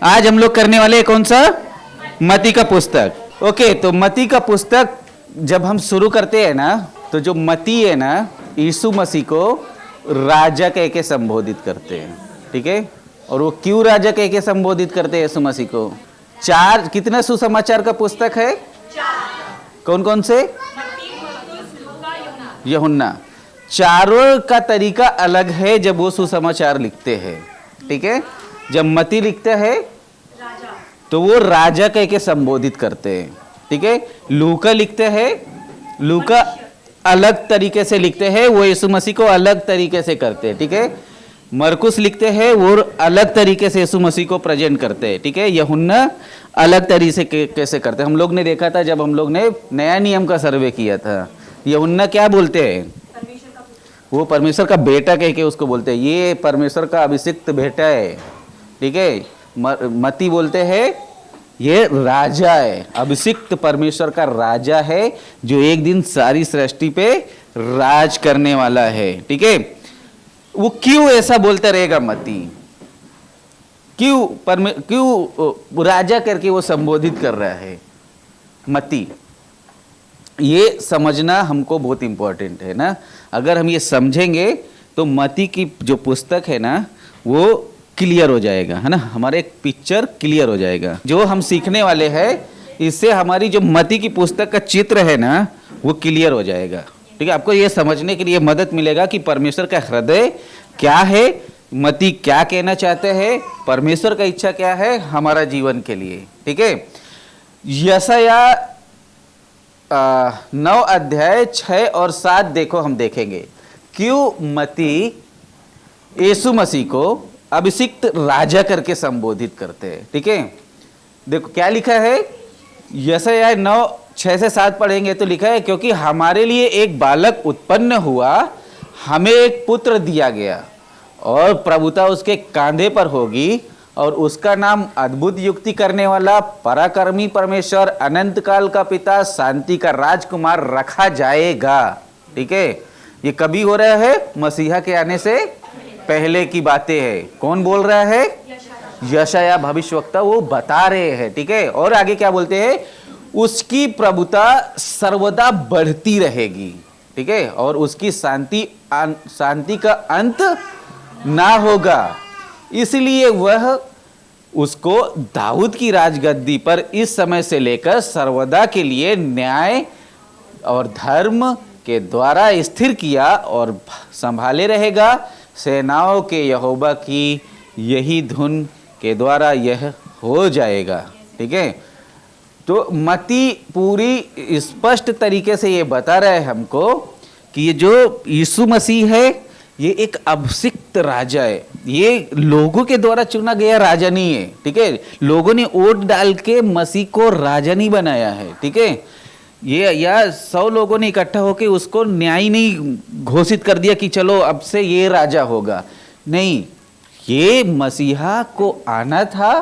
आज हम लोग करने वाले हैं कौन सा? मती का पुस्तक। ओके, तो मती का पुस्तक जब हम शुरू करते हैं ना, तो जो मती है ना, यीशु मसीह को राजा कह के संबोधित करते हैं, ठीक है। और वो क्यों राजा कह के संबोधित करते हैं यीशु मसीह को? चार, कितना सुसमाचार का पुस्तक है? कौन कौन से? यूहन्ना। चारों का तरीका अलग है जब वो सुसमाचार लिखते हैं, ठीक है। जब मती लिखते हैं तो वो राजा कह के संबोधित करते हैं, ठीक है। लूका लिखते हैं, लूका अलग तरीके से लिखते हैं, वो यीशु मसीह को अलग तरीके से करते हैं, ठीक है। मरकुस लिखते हैं, वो अलग तरीके से यीशु मसीह को प्रेजेंट करते हैं, ठीक है। यूहन्ना अलग तरीके से कैसे करते हैं। हम लोग ने देखा था जब हम लोग ने नया नियम का सर्वे किया था, यूहन्ना क्या बोलते हैं? वो परमेश्वर का बेटा कह के उसको बोलते हैं, ये परमेश्वर का अभिषिक्त बेटा है, ठीक है। मती बोलते हैं ये राजा है, अभिषिक्त परमेश्वर का राजा है जो एक दिन सारी सृष्टि पे राज करने वाला है, ठीक है। वो क्यों ऐसा बोलते रहेगा मती? क्यों राजा करके वो संबोधित कर रहा है मती? ये समझना हमको बहुत इंपॉर्टेंट है ना। अगर हम ये समझेंगे तो मती की जो पुस्तक है ना वो क्लियर हो जाएगा, है ना। हमारे एक पिक्चर क्लियर हो जाएगा। जो हम सीखने वाले हैं इससे हमारी जो मती की पुस्तक का चित्र है ना वो क्लियर हो जाएगा, ठीक है। आपको ये समझने के लिए मदद मिलेगा कि परमेश्वर का हृदय क्या है, मती क्या कहना चाहते हैं, परमेश्वर का इच्छा क्या है हमारा जीवन के लिए, ठीक है। यशाया 9 अध्याय 6 और 7 देखो, हम देखेंगे क्यों मती यीशु मसीह को अभिषिक्त राजा करके संबोधित करते हैं, ठीक है। देखो क्या लिखा है, यशाया 9 6 से 7 पढ़ेंगे तो लिखा है, क्योंकि हमारे लिए एक बालक उत्पन्न हुआ, हमें एक पुत्र दिया गया और प्रभुता उसके कांधे पर होगी और उसका नाम अद्भुत युक्ति करने वाला, पराक्रमी परमेश्वर, अनंत काल का पिता, शांति का राजकुमार रखा जाएगा, ठीक है। ये कभी हो रहा है? मसीहा के आने से पहले की बातें है। कौन बोल रहा है? यशाया भविष्यवक्ता वो बता रहे हैं, ठीक है। और आगे क्या बोलते हैं? उसकी प्रभुता सर्वदा बढ़ती रहेगी, ठीक है, और उसकी शांति का अंत ना होगा, इसलिए वह उसको दाऊद की राजगद्दी पर इस समय से लेकर सर्वदा के लिए न्याय और धर्म के द्वारा स्थिर किया और संभाले रहेगा। सेनाओं के यहोवा की यही धुन के द्वारा यह हो जाएगा, ठीक है। तो मती पूरी स्पष्ट तरीके से ये बता रहा है हमको कि ये जो यीशु मसीह है ये एक अभिषिक्त राजा है, ये लोगों के द्वारा चुना गया राजा नहीं है, ठीक है। लोगों ने वोट डाल के मसीह को राजा नहीं बनाया है, ठीक है। ये या 100 लोगों ने इकट्ठा होकर उसको न्याय नहीं घोषित कर दिया कि चलो अब से ये राजा होगा, नहीं। ये मसीहा को आना था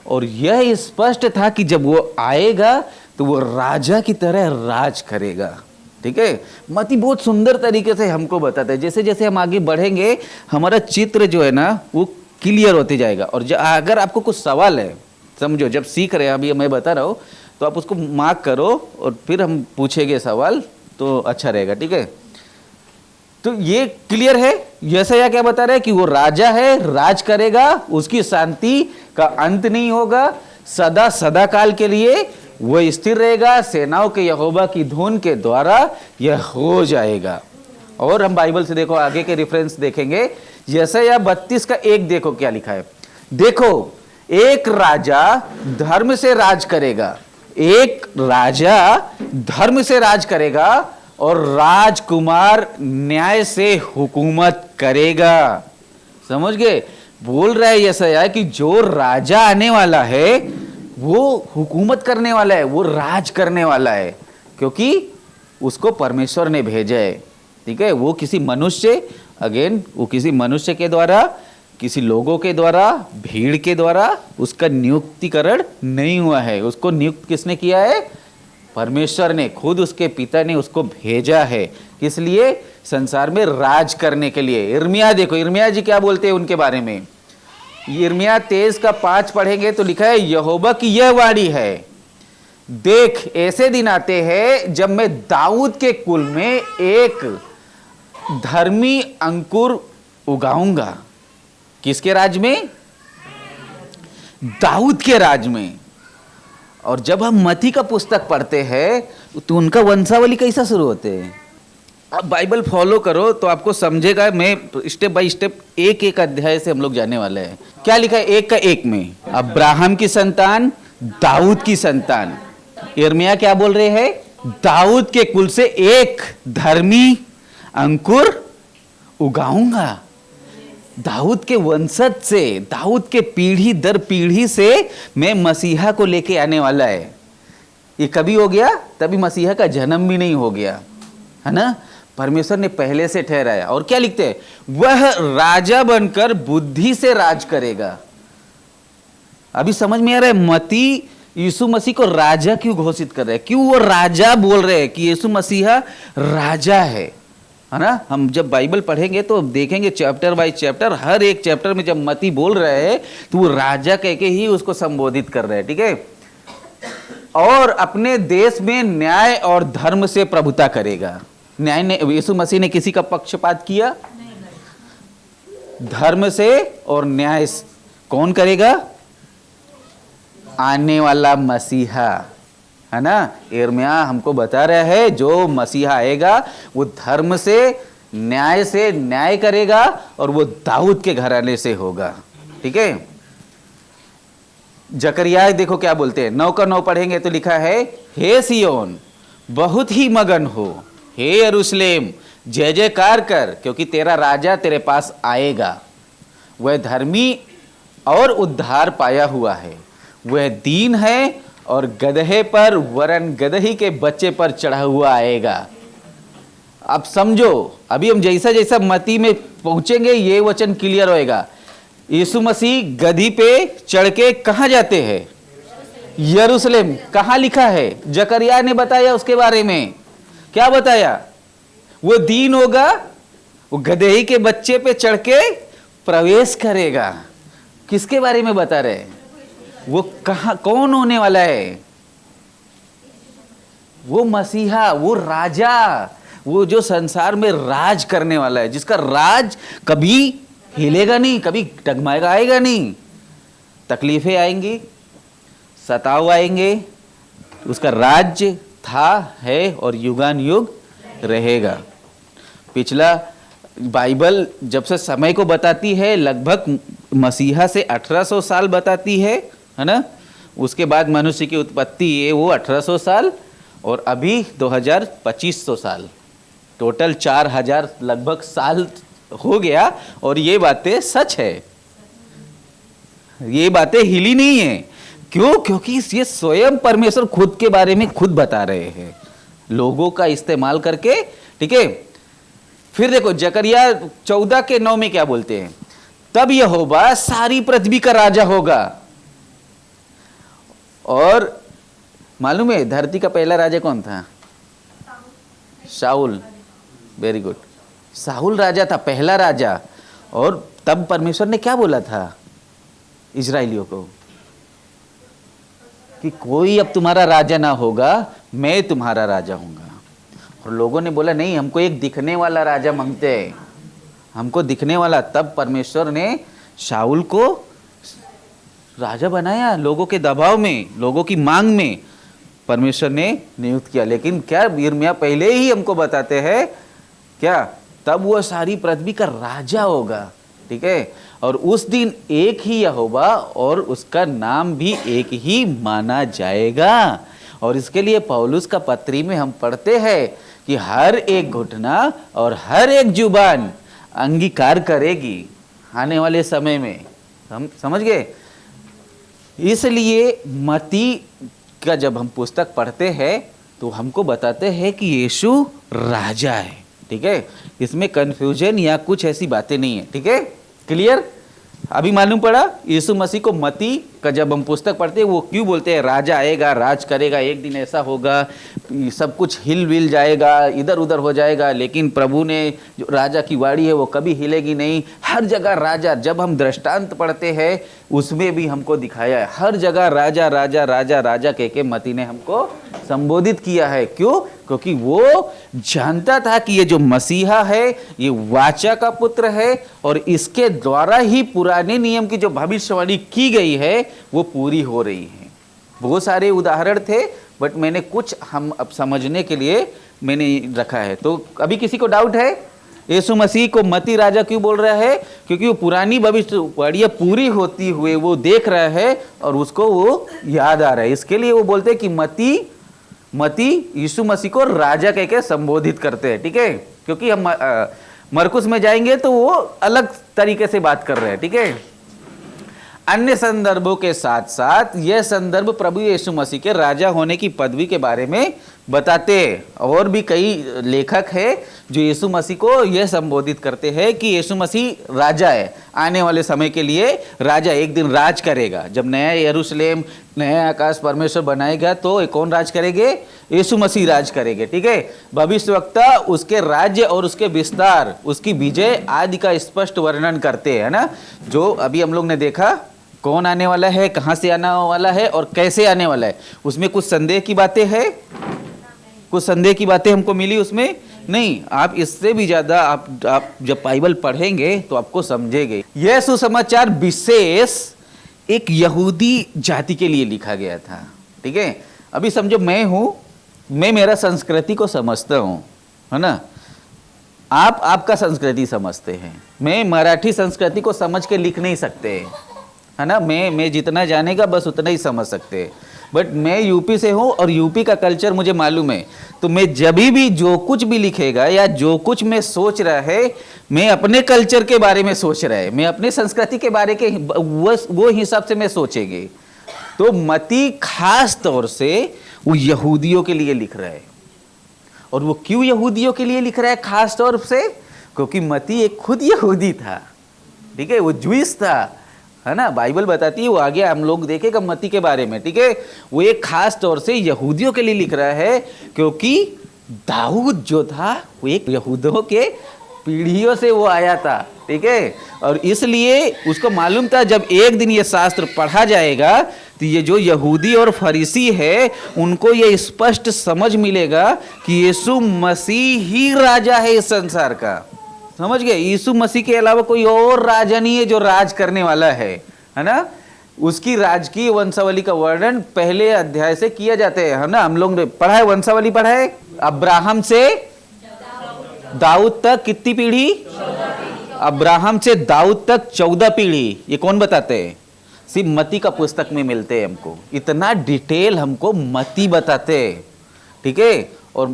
और यह स्पष्ट था कि जब वो आएगा तो वो राजा की तरह राज करेगा, ठीक है। मती बहुत सुंदर तरीके से हमको बताता है। जैसे जैसे हम आगे बढ़ेंगे हमारा चित्र जो है ना वो क्लियर होते जाएगा। और अगर आपको कुछ सवाल है, समझो जब सीख रहे हैं, अभी मैं बता रहा हूँ, तो आप उसको मार्क करो और फिर हम पूछेंगे सवाल तो अच्छा रहेगा, ठीक है। तो ये क्लियर है, यशाया क्या बता रहा है कि वो राजा है, राज करेगा, उसकी शांति का अंत नहीं होगा, सदा सदा काल के लिए वो स्थिर रहेगा, सेनाओं के यहोवा की धुन के द्वारा यह हो जाएगा। और हम बाइबल से देखो आगे के रेफरेंस देखेंगे, यशाया 32 का 1 देखो क्या लिखा है। देखो एक राजा धर्म से राज करेगा, एक राजा धर्म से राज करेगा और राजकुमार न्याय से हुकूमत करेगा। समझ गए? बोल रहा है यशाया कि जो राजा आने वाला है वो हुकूमत करने वाला है, वो राज करने वाला है, क्योंकि उसको परमेश्वर ने भेजा है, ठीक है। वो किसी मनुष्य, अगेन वो किसी मनुष्य के द्वारा, किसी लोगों के द्वारा, भीड़ के द्वारा उसका नियुक्तिकरण नहीं हुआ है। उसको नियुक्त किसने किया है? परमेश्वर ने, खुद उसके पिता ने उसको भेजा है। किस लिए? संसार में राज करने के लिए। इर्मिया देखो, इर्मिया जी क्या बोलते हैं उनके बारे में। यिर्मयाह 23 का 5 पढ़ेंगे तो लिखा है, यहोवा की यह वाणी है, देख ऐसे दिन आते हैं जब मैं दाऊद के कुल में एक धर्मी अंकुर उगाऊंगा। किसके राज में? दाऊद के राज में। और जब हम मती का पुस्तक पढ़ते हैं तो उनका वंशावली कैसा शुरू होते हैं? आप बाइबल फॉलो करो तो आपको समझेगा। मैं स्टेप बाय स्टेप एक एक अध्याय से हम लोग जाने वाले हैं। क्या लिखा है एक का एक में? अब्राहम की संतान, दाऊद की संतान। यिर्मयाह क्या बोल रहे हैं? दाऊद के कुल से एक धर्मी अंकुर उगाऊंगा। दाऊद के वंशज से, दाऊद के पीढ़ी दर पीढ़ी से मैं मसीहा को लेके आने वाला है। ये कभी हो गया? तभी मसीहा का जन्म भी नहीं हो गया, है ना? परमेश्वर ने पहले से ठहराया। और क्या लिखते हैं? वह राजा बनकर बुद्धि से राज करेगा। अभी समझ में आ रहा है मती यीशु मसीह को राजा क्यों घोषित कर रहे हैं? क्यों वो राजा बोल रहे हैं कि यीशु मसीहा राजा है ना? हम जब बाइबल पढ़ेंगे तो देखेंगे चैप्टर बाय चैप्टर, हर एक चैप्टर में जब मती बोल रहे हैं तो वो राजा कह के ही उसको संबोधित कर रहे हैं, ठीक है? और अपने देश में न्याय और धर्म से प्रभुता करेगा। न्याय ने, यीशु मसीह ने किसी का पक्षपात किया? धर्म से और न्याय कौन करेगा? आने वाला मसीहा, है ना? यिर्मयाह हमको बता रहा है जो मसीहा आएगा वो धर्म से न्याय करेगा और वो दाऊद के घराने से होगा, ठीक है? जकरिया देखो क्या बोलते हैं, 9 का 9 पढ़ेंगे तो लिखा है, हे सियोन बहुत ही मगन हो, हे यरूशलेम जय जयकार कर, क्योंकि तेरा राजा तेरे पास आएगा। वह धर्मी और उद्धार पाया हुआ है, वह दीन है और गदहे पर वरन गदही के बच्चे पर चढ़ा हुआ आएगा। अब समझो, अभी हम जैसा जैसा मती में पहुंचेंगे ये वचन क्लियर होएगा। यीशु मसीह गधी पे चढ़ के कहां जाते हैं? यरूशलेम। कहां लिखा है? जकरिया ने बताया उसके बारे में। क्या बताया? वो दीन होगा, वो गदही के बच्चे पे चढ़ के प्रवेश करेगा। किसके बारे में बता रहे हैं? वो कहां, कौन होने वाला है? वो मसीहा, वो राजा, वो जो संसार में राज करने वाला है, जिसका राज कभी हिलेगा नहीं, कभी डगमगाएगा आएगा नहीं। तकलीफें आएंगी, सताव आएंगे, उसका राज्य था, है और युगान युग रहेगा। पिछला बाइबल जब से समय को बताती है लगभग मसीहा से 1800 साल बताती है ना? उसके बाद मनुष्य की उत्पत्ति है वो 1800 साल और अभी 2500 साल, टोटल 4000 लगभग साल हो गया। और ये बातें सच है, ये बातें हिली नहीं है। क्यों? क्योंकि ये स्वयं परमेश्वर खुद के बारे में खुद बता रहे हैं लोगों का इस्तेमाल करके, ठीक है? फिर देखो जकरिया 14 के 9 में क्या बोलते हैं? तब यहोवा सारी पृथ्वी का राजा होगा। और मालूम है धरती का पहला राजा कौन था? शाऊल। वेरी गुड, शाऊल राजा था, पहला राजा। और तब परमेश्वर ने क्या बोला था इजराइलियों को? कि कोई अब तुम्हारा राजा ना होगा, मैं तुम्हारा राजा हूंगा। और लोगों ने बोला नहीं, हमको एक दिखने वाला राजा मांगते हैं, हमको दिखने वाला। तब परमेश्वर ने शाऊल को राजा बनाया, लोगों के दबाव में, लोगों की मांग में परमेश्वर ने नियुक्त किया। लेकिन क्या यिर्मयाह पहले ही हमको बताते हैं क्या? तब वो सारी पृथ्वी का राजा होगा, ठीक है? और उस दिन एक ही यहोवा और उसका नाम भी एक ही माना जाएगा। और इसके लिए पौलुस का पत्री में हम पढ़ते हैं कि हर एक घुटना और हर एक जुबान अंगीकार करेगी आने वाले समय में। हम समझ गए? इसलिए मती का जब हम पुस्तक पढ़ते हैं तो हमको बताते हैं कि यीशु राजा है, ठीक है? इसमें कंफ्यूजन या कुछ ऐसी बातें नहीं है, ठीक है? क्लियर? अभी मालूम पड़ा यीशु मसीह को मती का जब हम पुस्तक पढ़ते हैं वो क्यों बोलते हैं राजा आएगा, राज करेगा, एक दिन ऐसा होगा सब कुछ हिल विल जाएगा, इधर उधर हो जाएगा, लेकिन प्रभु ने जो राजा की वाणी है वो कभी हिलेगी नहीं। हर जगह राजा, जब हम दृष्टांत पढ़ते हैं उसमें भी हमको दिखाया है, हर जगह राजा राजा राजा राजा कह के मती ने हमको संबोधित किया है। क्यों? क्योंकि वो जानता था कि ये जो मसीहा है ये वाचा का पुत्र है और इसके द्वारा ही पुराने नियम की जो भविष्यवाणी की गई है वो पूरी हो रही है। बहुत सारे उदाहरण थे बट मैंने कुछ हम अब समझने के लिए मैंने रखा है। तो अभी किसी को डाउट है यीशु मसीह को मती राजा क्यों बोल रहा है? क्योंकि वो पुरानी भविष्यवाणियां पूरी होती हुए वो देख रहा है और उसको वो याद आ रहा है, इसके लिए वो बोलते हैं कि मती यीशु मसीह को राजा कह के संबोधित करते हैं। ठीक है, क्योंकि हम मरकुस में जाएंगे तो वो अलग तरीके से बात कर रहे हैं। ठीक है, अन्य संदर्भों के साथ साथ यह संदर्भ प्रभु यीशु मसीह के राजा होने की पदवी के बारे में बताते हैं। और भी कई लेखक हैं जो यीशु मसीह को यह संबोधित करते हैं कि यीशु मसीह राजा है, आने वाले समय के लिए राजा, एक दिन राज करेगा। जब नया यरूशलेम, नया आकाश परमेश्वर बनाएगा तो कौन राज करेंगे? यीशु मसीह राज करेंगे। ठीक है, भविष्यवक्ता उसके राज्य और उसके विस्तार, उसकी विजय आदि का स्पष्ट वर्णन करते हैं ना। जो अभी हम लोग ने देखा कौन आने वाला है, कहाँ से आने वाला है और कैसे आने वाला है, उसमें कुछ संदेह की बातें हैं, कुछ संदेह की बातें हमको मिली उसमें नहीं। आप इससे भी ज्यादा आप जब बाइबल पढ़ेंगे तो आपको समझेंगे। यह सुसमाचार विशेष एक यहूदी जाति के लिए लिखा गया था। ठीक है, अभी समझो मैं मेरा संस्कृति को समझता हूँ, है ना, आप आपका संस्कृति समझते हैं। मैं मराठी संस्कृति को समझ के लिख नहीं सकते, है ना, मैं जितना जानेगा बस उतना ही समझ सकते हैं। बट मैं यूपी से हूँ और यूपी का कल्चर मुझे मालूम है, तो मैं जब भी जो कुछ भी लिखेगा या जो कुछ मैं सोच रहा है, मैं अपने कल्चर के बारे में सोच रहा है, मैं अपने संस्कृति के बारे के वो हिसाब से मैं सोचेंगे। तो मती खास तौर से वो यहूदियों के लिए लिख रहा है। और वो क्यों यहूदियों के लिए लिख रहा है खास तौर से? क्योंकि मती एक खुद यहूदी था। ठीक है, वो जूइश था, है ना, बाइबल बताती है, वो आगे हम लोग देखेगा मती के बारे में। ठीक है, वो एक खास तौर से यहूदियों के लिए लिख रहा है क्योंकि दाऊद जो था वो एक यहूदियों के पीढ़ियों से वो आया था। ठीक है, और इसलिए उसको मालूम था जब एक दिन ये शास्त्र पढ़ा जाएगा तो ये जो यहूदी और फरीसी है उनको ये स्पष्ट समझ मिलेगा कि यीशु मसीह ही राजा है इस संसार का। समझ गए? यीशु मसीह के अलावा कोई और राजा नहीं है जो राज करने वाला है ना। उसकी राजकीय वंशावली का वर्णन पहले अध्याय से किया जाता है ना। हम लोग ने पढ़ा है, वंशावली पढ़ा है, अब्राहम से दाऊद तक कितनी पीढ़ी? अब्राहम से दाऊद तक 14 पीढ़ी। ये कौन बताते हैं? सिर्फ मती का पुस्तक में मिलते हैं हमको, इतना डिटेल हमको मती बताते हैं। ठीक है, और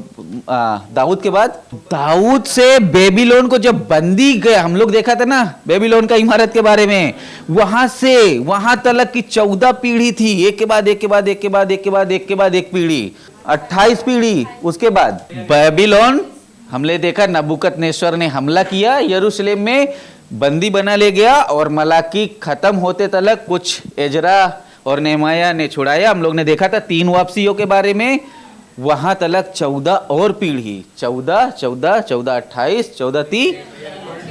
दाऊद के बाद, दाऊद से बेबीलोन को जब बंदी गए, हम लोग देखा था ना बेबीलोन का इमारत के बारे में, वहां से वहां तक की 14 पीढ़ी थी, एक के बाद एक के बाद एक के बाद एक के बाद एक के बाद एक पीढ़ी, 28 पीढ़ी। उसके बाद बेबीलोन हमने देखा, नबूकदनेस्सर ने हमला किया, यरूशलेम में बंदी बना ले गया और मलाकी खत्म होते तक कुछ एजरा और नेहमाया ने छुड़ाया। हम लोग ने देखा था 3 वापसियों के बारे में, वहां तलक 14 और पीढ़ी, 14 14 14 28 14 30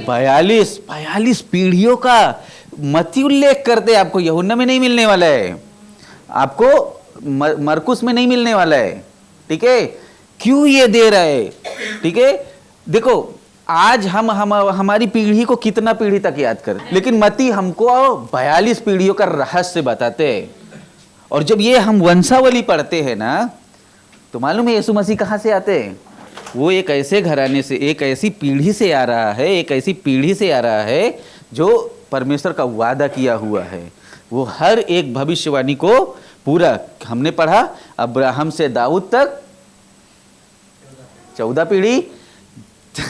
42 पीढ़ियों का मती उल्लेख करते। आपको यूहन्ना में नहीं मिलने वाला है, आपको मरकुस में नहीं मिलने वाला है। ठीक है, क्यों ये दे रहा है? ठीक है, देखो आज हम हमारी पीढ़ी को कितना पीढ़ी तक याद करें, लेकिन मती हमको 42 पीढ़ियों का रहस्य बताते हैं। और जब ये हम वंशावली पढ़ते हैं ना, तो मालूम है यीशु मसीह कहाँ से आते हैं? वो एक ऐसे घराने से, एक ऐसी पीढ़ी से आ रहा है, एक ऐसी पीढ़ी से आ रहा है जो परमेश्वर का वादा किया हुआ है। वो हर एक भविष्यवाणी को पूरा, हमने पढ़ा अब्राहम से दाऊद तक 14 पीढ़ी,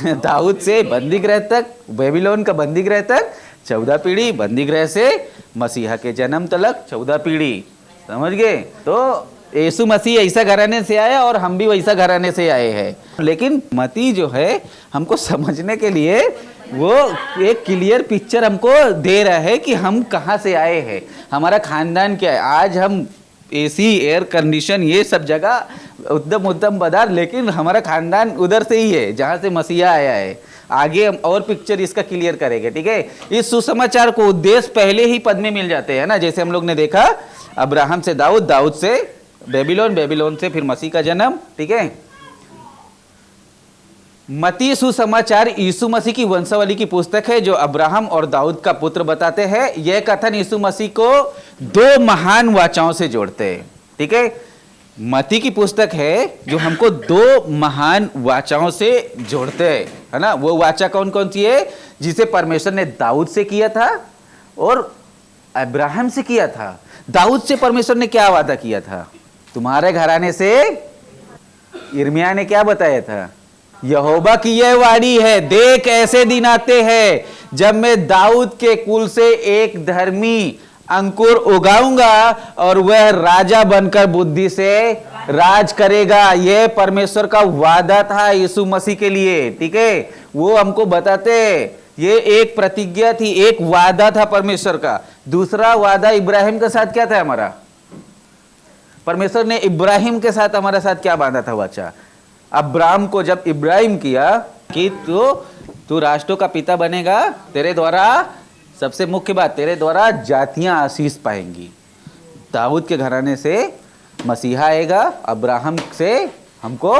दाऊद से बंदीगृह तक, बेबीलोन का बंदीगृह तक 14 पीढ़ी, बंदीगृह से मसीहा के जन्म तक 14 पीढ़ी। समझ गए? तो यीशु मसीह ऐसा घराने से आया और हम भी वैसा घराने से आए हैं। लेकिन मती जो है हमको समझने के लिए वो एक क्लियर पिक्चर हमको दे रहा है कि हम कहाँ से आए हैं, हमारा खानदान क्या है। आज हम एसी, एयर कंडीशन, ये सब जगह उद्यम उद्यम पदार्थ, लेकिन हमारा खानदान उधर से ही है जहाँ से मसीहा आया है। आगे हम और पिक्चर इसका क्लियर करेंगे, ठीक है। इस सुसमाचार को उद्देश्य पहले ही पद में मिल जाते हैं ना, जैसे हम लोग ने देखा अब्राहम से दाऊद, दाऊद से बेबीलोन, बेबीलोन से फिर मसीह का जन्म, ठीक है। मत्ती सुसमाचार यीशु मसीह की वंशावली की पुस्तक है जो अब्राहम और दाऊद का पुत्र बताते हैं। यह कथन यीशु मसीह को दो महान वाचाओं से जोड़ते हैं, ठीक है। मत्ती की पुस्तक है जो हमको दो महान वाचाओं से जोड़ते हैं, है ना। वो वाचा कौन कौन सी है? जिसे परमेश्वर ने दाऊद से किया था और अब्राहम से किया था। दाऊद से परमेश्वर ने क्या वादा किया था? तुम्हारे घराने से। यिर्मयाह ने क्या बताया था? यहोवा की यह वाणी है, देख ऐसे दिन आते हैं जब मैं दाऊद के कुल से एक धर्मी अंकुर उगाऊंगा और वह राजा बनकर बुद्धि से राज करेगा। यह परमेश्वर का वादा था यीशु मसीह के लिए, ठीक है। वो हमको बताते, ये एक प्रतिज्ञा थी, एक वादा था परमेश्वर का। दूसरा वादा इब्राहिम के साथ क्या था हमारा? परमेश्वर ने इब्राहिम के साथ हमारे साथ क्या बांधा था वाचा? अब्राहम को जब इब्राहिम किया कि तू राष्ट्रों का पिता बनेगा, तेरे द्वारा, सबसे मुख्य बात, तेरे द्वारा जातियां आशीष पाएंगी। दाऊद के घराने से मसीहा आएगा, अब्राहम से हमको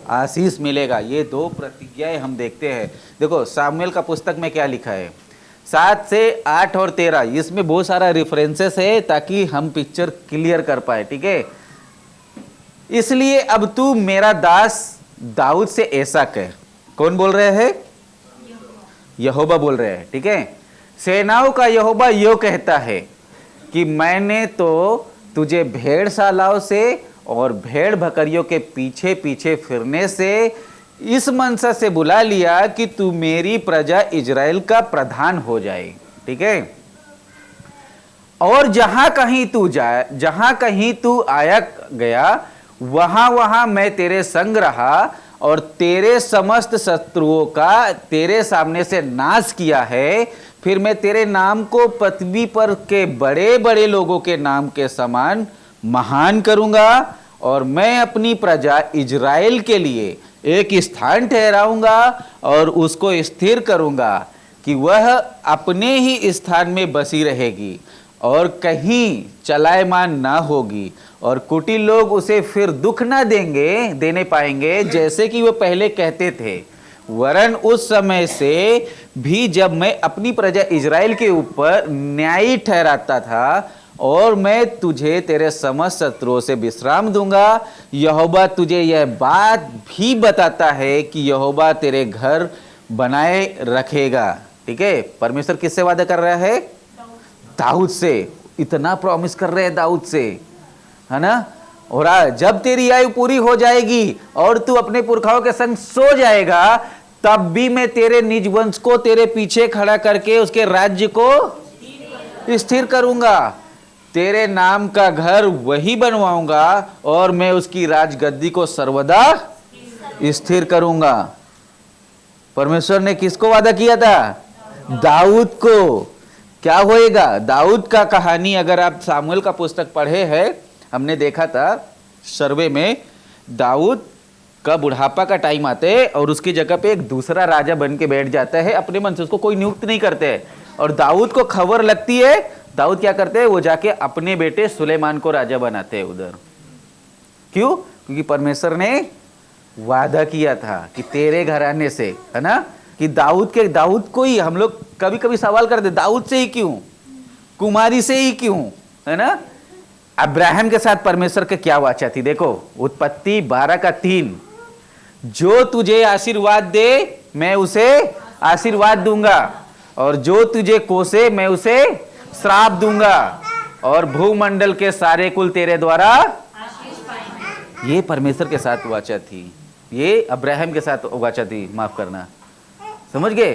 आशीष मिलेगा। ये दो प्रतिज्ञाएं हम देखते हैं। देखो सामुएल का पुस्तक में क्या लिखा है, 7 से 8 और 13, इसमें बहुत सारा रेफरेंसेस है ताकि हम पिक्चर क्लियर कर पाए, ठीक है। इसलिए अब तू मेरा दास दाऊद से ऐसा कह। कौन बोल रहे हैं? यहोवा बोल रहे हैं, ठीक है। सेनाओं का यहोवा यो कहता है कि मैंने तो तुझे भेड़शालाओं से और भेड़ बकरियों के पीछे पीछे फिरने से इस मनसा से बुला लिया कि तू मेरी प्रजा इजराइल का प्रधान हो जाए, ठीक है। और जहां कहीं तू आया गया, वहां वहां मैं तेरे संग रहा और तेरे समस्त शत्रुओं का तेरे सामने से नाश किया है। फिर मैं तेरे नाम को पृथ्वी पर के बड़े बड़े लोगों के नाम के समान महान करूंगा और मैं अपनी प्रजा इजराइल के लिए एक स्थान ठहराऊंगा और उसको स्थिर करूंगा कि वह अपने ही स्थान में बसी रहेगी और कहीं चलायमान ना होगी और कुटिल लोग उसे फिर दुख ना देने पाएंगे जैसे कि वो पहले कहते थे। वरन उस समय से भी जब मैं अपनी प्रजा इजराइल के ऊपर न्यायी ठहराता था और मैं तुझे तेरे समस्त शत्रुओं से विश्राम दूंगा। यहोवा तुझे यह बात भी बताता है कि यहोवा तेरे घर बनाए रखेगा, ठीक है। परमेश्वर किससे वादा कर रहा है? दाऊद से। इतना प्रॉमिस कर रहे हैं दाऊद से, है ना। और जब तेरी आयु पूरी हो जाएगी और तू अपने पुरखाओं के संग सो जाएगा, तब भी मैं तेरे निज वंश को तेरे पीछे खड़ा करके उसके राज्य को स्थिर करूंगा। तेरे नाम का घर वही बनवाऊंगा और मैं उसकी राजगद्दी को सर्वदा स्थिर करूंगा। परमेश्वर ने किसको वादा किया था? दाऊद को। क्या होएगा? दाऊद का कहानी अगर आप सामुएल का पुस्तक पढ़े हैं, हमने देखा था सर्वे में, दाऊद का बुढ़ापा का टाइम आते है और उसकी जगह पे एक दूसरा राजा बन के बैठ जाता है अपने मन से, उसको कोई नियुक्त नहीं करते है। और दाऊद को खबर लगती है, दाऊद क्या करते हैं? वो जाके अपने बेटे सुलेमान को राजा बनाते हैं उधर। क्यों? क्योंकि परमेश्वर ने वादा किया था कि तेरे घराने से, है ना, कि दाऊद को ही हम लोग कभी कभी सवाल करते, दाऊद से ही क्यों, कुमारी से ही क्यों, है ना। अब्राहम के साथ परमेश्वर के क्या वाचा थी? देखो उत्पत्ति 12:3, जो तुझे आशीर्वाद दे मैं उसे आशीर्वाद दूंगा और जो तुझे कोसे मैं उसे श्राप दूंगा और भूमंडल के सारे कुल तेरे द्वारा आशीष पाएंगे। ये परमेश्वर के साथ वाचा थी, ये अब्राहम के साथ वाचा थी, माफ करना, समझ गए।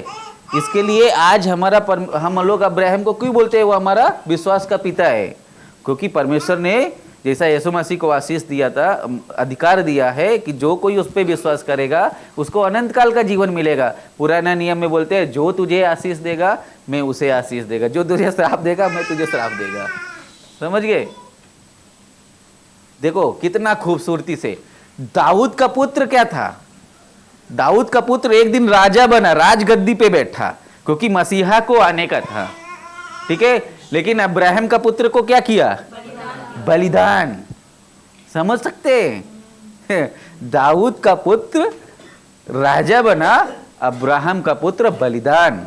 इसके लिए आज हम लोग अब्राहम को क्यों बोलते हैं वो हमारा विश्वास का पिता है? क्योंकि परमेश्वर ने जैसा यीशु मसीह को आशीष दिया था, अधिकार दिया है कि जो कोई उस पर विश्वास करेगा उसको अनंत काल का जीवन मिलेगा। पुराना नियम में बोलते हैं जो तुझे आशीष देगा मैं उसे आशीष देगा, जो तुझे श्राप देगा मैं तुझे श्राप देगा। समझ गए? देखो कितना खूबसूरती से दाऊद का पुत्र क्या था, दाऊद का पुत्र एक दिन राजा बना, राजगद्दी पे बैठा, क्योंकि मसीहा को आने का था, ठीक है। लेकिन अब्राहम का पुत्र को क्या किया? बलिदान। समझ सकते हैं? दाऊद का पुत्र राजा बना, अब्राहम का पुत्र बलिदान।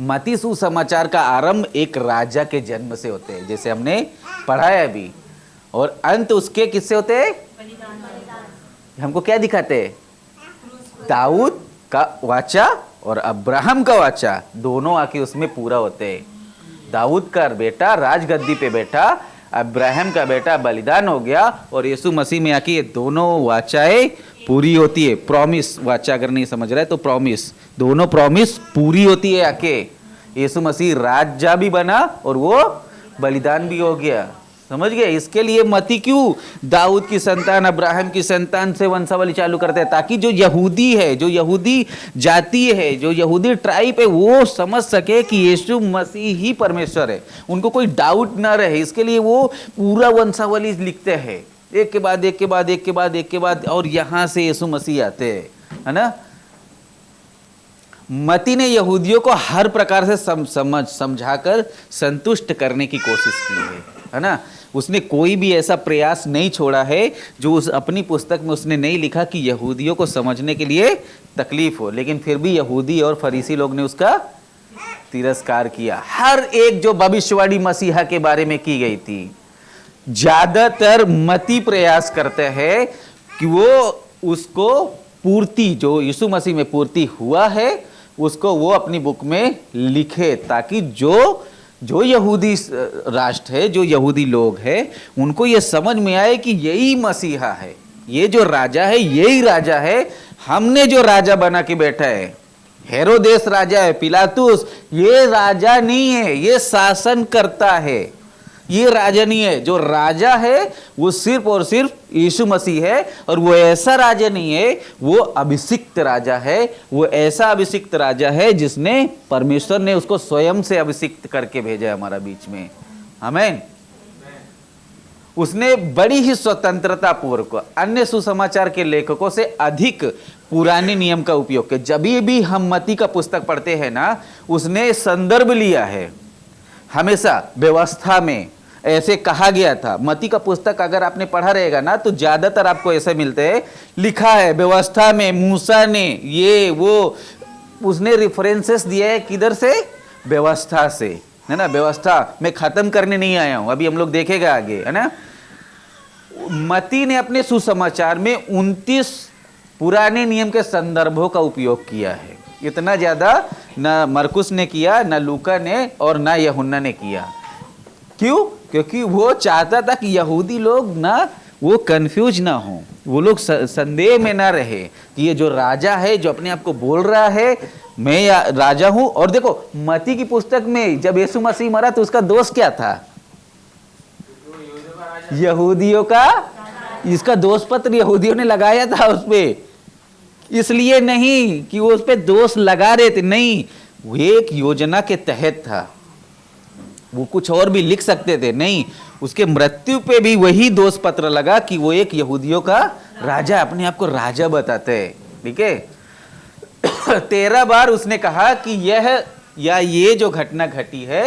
मत्ती सुसमाचार का आरंभ एक राजा के जन्म से होते हैं, जैसे हमने पढ़ा है अभी, और अंत उसके किससे होते हैं? हमको क्या दिखाते हैं? दाऊद का वाचा और अब्राहम का वाचा दोनों आके उसमें पूरा होते हैं। दाऊद का बेटा राजगद्दी पे बैठा, अब्राहम का बेटा बलिदान हो गया, और यीशु मसीह में आके ये दोनों वाचाएं पूरी होती है। प्रॉमिस, वाचा अगर नहीं समझ रहा है तो प्रॉमिस, दोनों प्रॉमिस पूरी होती है आके। यीशु मसीह राजा भी बना और वो बलिदान भी हो गया। समझ गए? इसके लिए मत्ती क्यों दाऊद की संतान, अब्राहम की संतान से वंशावली चालू करते हैं, ताकि जो यहूदी है, जो यहूदी जाति है, जो यहूदी ट्राइब है, वो समझ सके कि यीशु मसीह ही परमेश्वर है, उनको कोई डाउट ना रहे। इसके लिए वो पूरा वंशावली लिखते हैं, एक के बाद एक के बाद एक के बाद एक के बाद, और यहां से यीशु मसीह आते हैं, है ना। मत्ती ने यहूदियों को हर प्रकार से समझाकर संतुष्ट करने की कोशिश की है ना। उसने कोई भी ऐसा प्रयास नहीं छोड़ा है जो उस अपनी पुस्तक में उसने नहीं लिखा कि यहूदियों को समझने के लिए तकलीफ हो, लेकिन फिर भी यहूदी और फरीसी लोग ने उसका तिरस्कार किया। हर एक जो भविष्यवाणी मसीहा के बारे में की गई थी, ज्यादातर मत्ती प्रयास करते हैं कि वो उसको पूर्ति, जो यीशु मसीह में पूर्ति हुआ है, उसको वो अपनी बुक में लिखे, ताकि जो यहूदी राष्ट्र है, जो यहूदी लोग हैं, उनको ये समझ में आए कि यही मसीहा है, ये जो राजा है यही राजा है। हमने जो राजा बना के बैठा है, हेरोदेस राजा है, पिलातुस, ये राजा नहीं है, ये शासन करता है, ये राजा नहीं है। जो राजा है वो सिर्फ और सिर्फ यीशु मसीह है, और वो ऐसा राजा नहीं है, वो अभिषिक्त राजा है। वो ऐसा अभिषिक्त राजा है जिसने, परमेश्वर ने उसको स्वयं से अभिषिक्त करके भेजा है हमारा बीच में। आमीन। उसने बड़ी ही स्वतंत्रता पूर्वक अन्य सुसमाचार के लेखकों से अधिक पुराने नियम का उपयोग किया। जब भी हम मत्ती का पुस्तक पढ़ते हैं ना, उसने संदर्भ लिया है हमेशा। व्यवस्था में ऐसे कहा गया था। मत्ती का पुस्तक अगर आपने पढ़ा रहेगा ना, तो ज्यादातर आपको ऐसे मिलते हैं, लिखा है व्यवस्था में, मूसा ने ये वो, उसने रेफरेंसेस दिए है किधर से? व्यवस्था से, है ना। व्यवस्था मैं खत्म करने नहीं आया हूं, अभी हम लोग देखेगा आगे, है ना। मत्ती ने अपने सुसमाचार में 29 पुराने नियम के संदर्भों का उपयोग किया है। इतना ज्यादा ना मरकुस ने किया, ना लूका ने, और ना यूहन्ना ने किया। क्यों? क्योंकि वो चाहता था कि यहूदी लोग ना वो कंफ्यूज ना हो, वो लोग संदेह में ना रहे कि ये जो राजा है, जो अपने आप को बोल रहा है मैं राजा हूं। और देखो मत्ती की पुस्तक में जब यीशु मसीह मरा तो उसका दोष क्या था? यहूदियों का, इसका दोष पत्र यहूदियों ने लगाया था उस पे। इसलिए नहीं कि वो उस पे दोष लगा रहे थे, नहीं, वो एक योजना के तहत था। वो कुछ और भी लिख सकते थे, नहीं, उसके मृत्यु पे भी वही दोष पत्र लगा कि वो एक यहूदियों का राजा, अपने आप को राजा बताते हैं। ठीक है। 13 बार उसने कहा कि यह या ये जो घटना घटी है,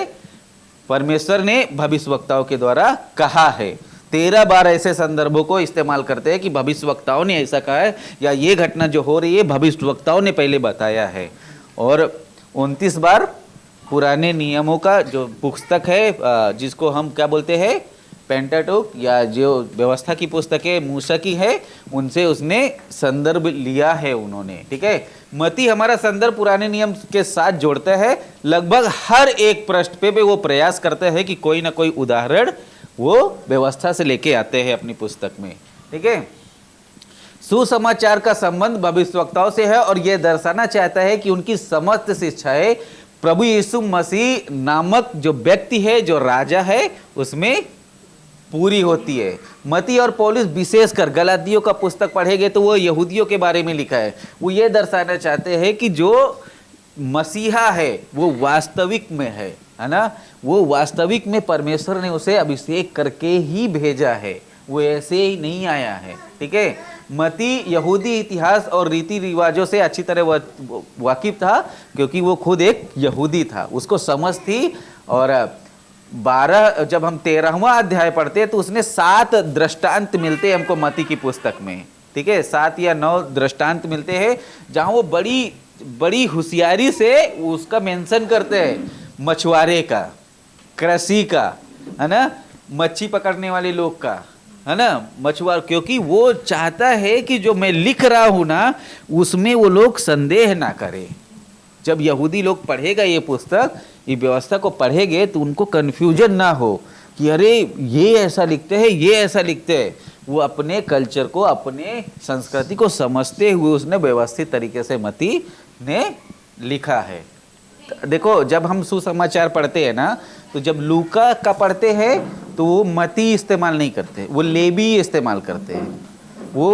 परमेश्वर ने भविष्यवक्ताओं के द्वारा कहा है। 13 बार ऐसे संदर्भों को इस्तेमाल करते हैं कि भविष्यवक्ताओं ने ऐसा कहा है, या ये घटना जो हो रही है भविष्यवक्ताओं ने पहले बताया है। और 29 बार पुराने नियमों का जो पुस्तक है, जिसको हम क्या बोलते हैं, पेंटाटुक, या जो व्यवस्था की पुस्तकें मूसा की है, उनसे उसने संदर्भ लिया है उन्होंने। ठीक है। मत्ती हमारा संदर्भ पुराने नियम के साथ जोड़ता है। लगभग हर एक पृष्ठ पे वो प्रयास करते हैं कि कोई ना कोई उदाहरण वो व्यवस्था से लेके आते हैं अपनी पुस्तक में। ठीक है। सुसमाचार का संबंध भविष्यवक्ताओं से है, और यह दर्शाना चाहता है कि उनकी समस्त शिक्षाएं प्रभु यीशु मसीह नामक जो व्यक्ति है, जो राजा है, उसमें पूरी होती है। मती और पौलुस विशेषकर गलातियों का पुस्तक पढ़ेंगे तो वो यहूदियों के बारे में लिखा है। वो ये दर्शाना चाहते हैं कि जो मसीहा है वो वास्तविक में है ना, वो वास्तविक में परमेश्वर ने उसे अभिषेक करके ही भेजा है, वो ऐसे ही नहीं आया है। ठीक है, मती यहूदी इतिहास और रीति रिवाजों से अच्छी तरह वाकिफ था, क्योंकि वो खुद एक यहूदी था, उसको समझ थी। और 12 जब हम 13वां अध्याय पढ़ते हैं तो उसने 7 दृष्टांत मिलते हैं हमको मती की पुस्तक में। ठीक है, 7 या 9 दृष्टांत मिलते हैं जहां वो बड़ी होशियारी से उसका मेंशन करते हैं, मछुआरे का, कृषि का, है ना, मच्छी पकड़ने वाले लोग का, है ना, मछुआर, क्योंकि वो चाहता है कि जो मैं लिख रहा हूं ना उसमें वो लोग संदेह ना करें। जब यहूदी लोग पढ़ेगा ये पुस्तक, ये व्यवस्था को पढ़ेंगे तो उनको कन्फ्यूजन ना हो कि अरे ये ऐसा लिखते हैं, ये ऐसा लिखते हैं। वो अपने कल्चर को, अपने संस्कृति को समझते हुए उसने व्यवस्थित तरीके से मती ने लिखा है। देखो, जब हम सुसमाचार पढ़ते हैं ना, तो जब लूका का पढ़ते हैं तो वो मती इस्तेमाल नहीं करते, वो लेवी इस्तेमाल करते हैं। वो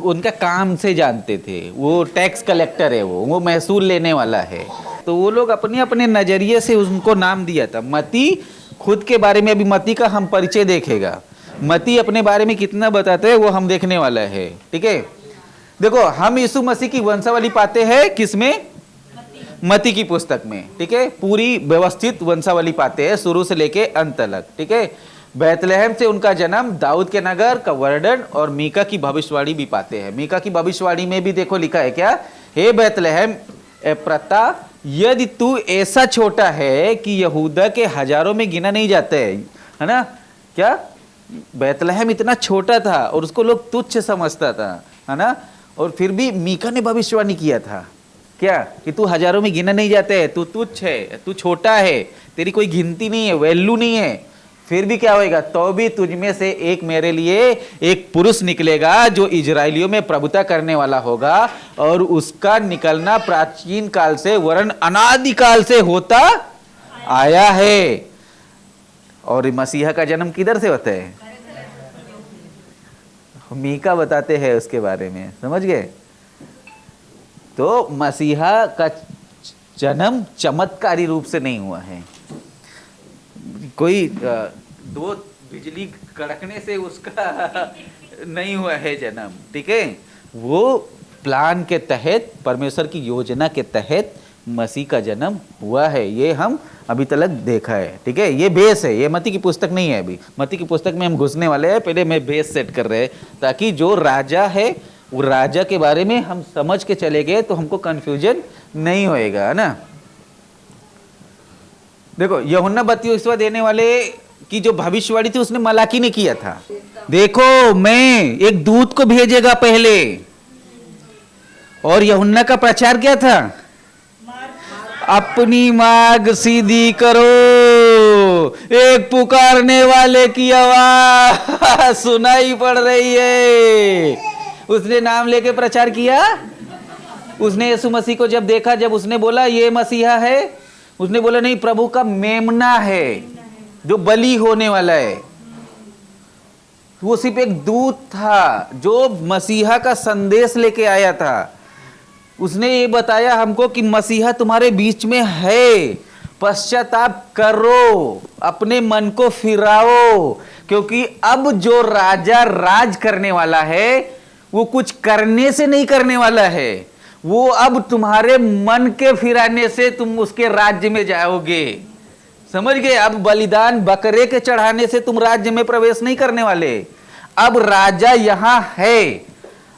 उनका काम से जानते थे, वो टैक्स कलेक्टर है, वो महसूल लेने वाला है, तो वो लोग अपने अपने नज़रिए से उनको नाम दिया था। मती खुद के बारे में, अभी मती का हम परिचय देखेगा, मती अपने बारे में कितना बताते हैं वो हम देखने वाला है। ठीक है, देखो हम यीशु मसीह की वंशावली पाते हैं किसमें? मती की पुस्तक में। ठीक है, पूरी व्यवस्थित वंशावली पाते हैं शुरू से लेके अंत तक। ठीक है, बैतलहम से उनका जन्म, दाऊद के नगर का वर्णन और मीका की भविष्यवाणी भी पाते हैं। मीका की भविष्यवाणी में भी देखो लिखा है क्या, हे बैतलहम एफ्राता, यदि तू ऐसा छोटा है कि यहूदा के हजारों में गिना नहीं जाता है ना। क्या बैतलहम इतना छोटा था और उसको लोग तुच्छ समझता था, है ना, और फिर भी मीका ने भविष्यवाणी किया था क्या, कि तू हजारों में गिना नहीं जाते है, तू तुच्छ है, तू छोटा है, तेरी कोई गिनती नहीं है, वैल्यू नहीं है। फिर भी क्या होएगा, तो भी तुझ में से एक मेरे लिए एक पुरुष निकलेगा जो इजराइलियों में प्रभुता करने वाला होगा, और उसका निकलना प्राचीन काल से वरन अनादिकाल से होता आया है। और मसीहा का जन्म किधर से होता है? मीका बताते हैं उसके बारे में, समझ गए? तो मसीहा का जन्म चमत्कारी रूप से नहीं हुआ है, कोई दो बिजली कड़कने से उसका नहीं हुआ है जन्म। ठीक है, वो प्लान के तहत, परमेश्वर की योजना के तहत मसीह का जन्म हुआ है, ये हम अभी तक देखा है। ठीक है, ये बेस है, ये मती की पुस्तक नहीं है। अभी मती की पुस्तक में हम घुसने वाले हैं, पहले मैं बेस सेट कर रहे हैं ताकि जो राजा है वो राजा के बारे में हम समझ के चले गए तो हमको कंफ्यूजन नहीं होएगा, है ना। देखो, यूहन्ना बपतिस्मा देने वाले की जो भविष्यवाणी थी उसने मलाकी ने किया था, देखो मैं एक दूत को भेजेगा पहले, और यूहन्ना का प्रचार क्या था, अपनी मार्ग सीधी करो, एक पुकारने वाले की आवाज सुनाई पड़ रही है। उसने नाम लेके प्रचार किया। उसने यीशु मसीह को जब देखा, जब उसने बोला ये मसीहा है, उसने बोला नहीं, प्रभु का मेमना है जो बलि होने वाला है। वो सिर्फ एक दूत था जो मसीहा का संदेश लेके आया था। उसने ये बताया हमको कि मसीहा तुम्हारे बीच में है, पश्चाताप करो, अपने मन को फिराओ, क्योंकि अब जो राजा राज करने वाला है वो कुछ करने से नहीं करने वाला है, वो अब तुम्हारे मन के फिराने से तुम उसके राज्य में जाओगे। समझ गए? अब बलिदान बकरे के चढ़ाने से तुम राज्य में प्रवेश नहीं करने वाले। अब राजा यहां है,